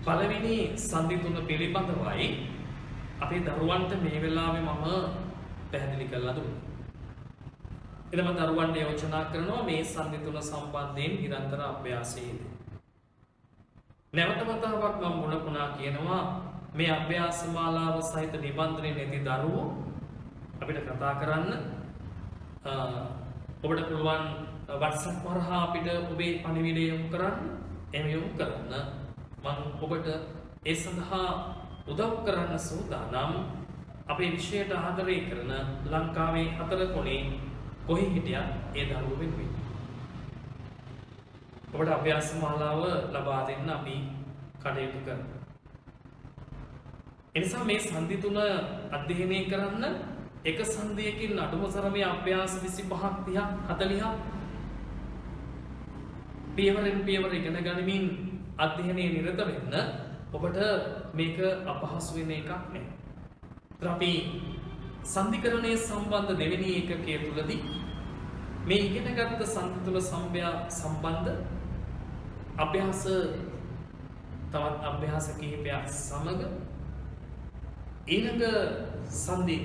පළවෙනි සංධි තුන පිළිබඳවයි අපේ දරුවන්ට මේ වෙලාවේ මම පැහැදිලි කරලා දුන්නා. එතම දරුවන්ට යෝජනා කරනවා මේ සන්ධි තුන සම්බන්ධයෙන් නිරන්තර අභ්‍යාසයේදී. නැවත වතාවක් මම මුල පුනා කියනවා මේ අභ්‍යාස මාලාව සහිත නිබන්ධනයේ නැති දරුවෝ අපිට කතා කරන්න ඔබට පුළුවන් WhatsApp හරහා අපිට ඔබේ පණිවිඩය යොමු කරන්න. එහෙම යොමු කරන්න මම ඔබට ඒ සඳහා උදව් කරන්න සූදානම්. අපේ විෂයට ආදරය කරන ලංකාවේ 4 කොනේ කොහේ හිටියත් ඒ දරුවෝ වෙනුවෙන් ඔබට අභ්‍යාස මාලාව ලබා දෙන්න අපි කටයුතු කරනවා. එනිසා මේ සන්ධි තුන අධ්‍යයනය කරන්න එක සන්ධියකින් අඩුම තරමේ අභ්‍යාස 25ක් 30ක් 40ක් පියවරෙන් පියවර ඉගෙන ගනිමින් අධ්‍යයනයේ නිරත වෙන්න ඔබට මේක අපහසු වෙන එකක් නෙවෙයි. අපි සන්ධිකරණය සම්බන්ධ දෙවෙනි ඒකකයේ තුලදී මේ ඉගෙනගත්ත සන්ධි තුල සම්බන්ධ අභ්‍යාස තවත් අභ්‍යාස කිහිපයක් සමග ඊළඟ සන්ධි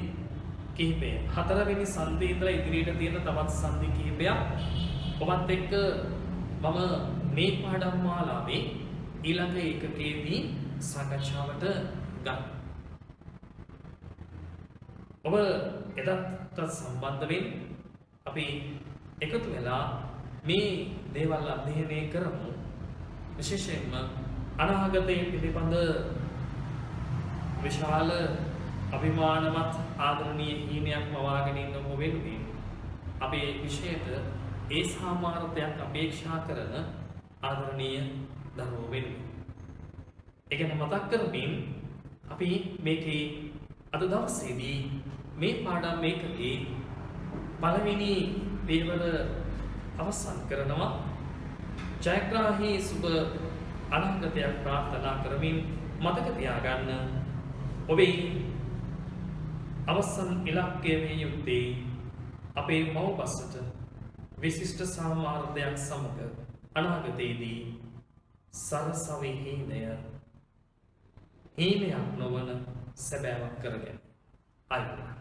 කිහිපය 4 වෙනි සන්ධියේ ඉඳලා ඉදිරියට තියෙන තවත් සන්ධි කිහිපයක් ඔබත් එක්ක මම මේ පාඩම් මාලාවේ ඊළඟ ඒකකයේදී සාකච්ඡාවට ගන්න. ඔබ එදත් සම්බන්ධ වෙන්න අපි එකතු වෙලා මේ දේවල් අධ්‍යයනය කරමු. විශේෂයෙන්ම අනාගතයේ පිළිබඳ විශාල අභිමානවත් ආදරණීය හීනයක් මවාගෙන ඉන්න ඔබ වෙනුවෙන් අපේ විෂයට ඒ සාමාර්ථයක් අපේක්ෂා කරන ආදරණීය දරුවෝ වෙනුවෙන්. ඒ ගැන මතක් කරමින් අපි මේකේ අද දවසේදී මේ පාඩම් මේකේ පළවෙනි පියවර අවසන් කරනවා. ජයග්‍රාහී සුබ අනාගතයක් ප්‍රාර්ථනා කරමින් මතක තියාගන්න ඔබේ අවසන් ඉලක්කය මේ යුත්තේ අපේ මව්බසට විශිෂ්ට සාමාර්ථයක් සමග අනාගතයේදී සරසවි හීනයක් නොවන සැබෑවක් කරගෙන අයිබෝවන්.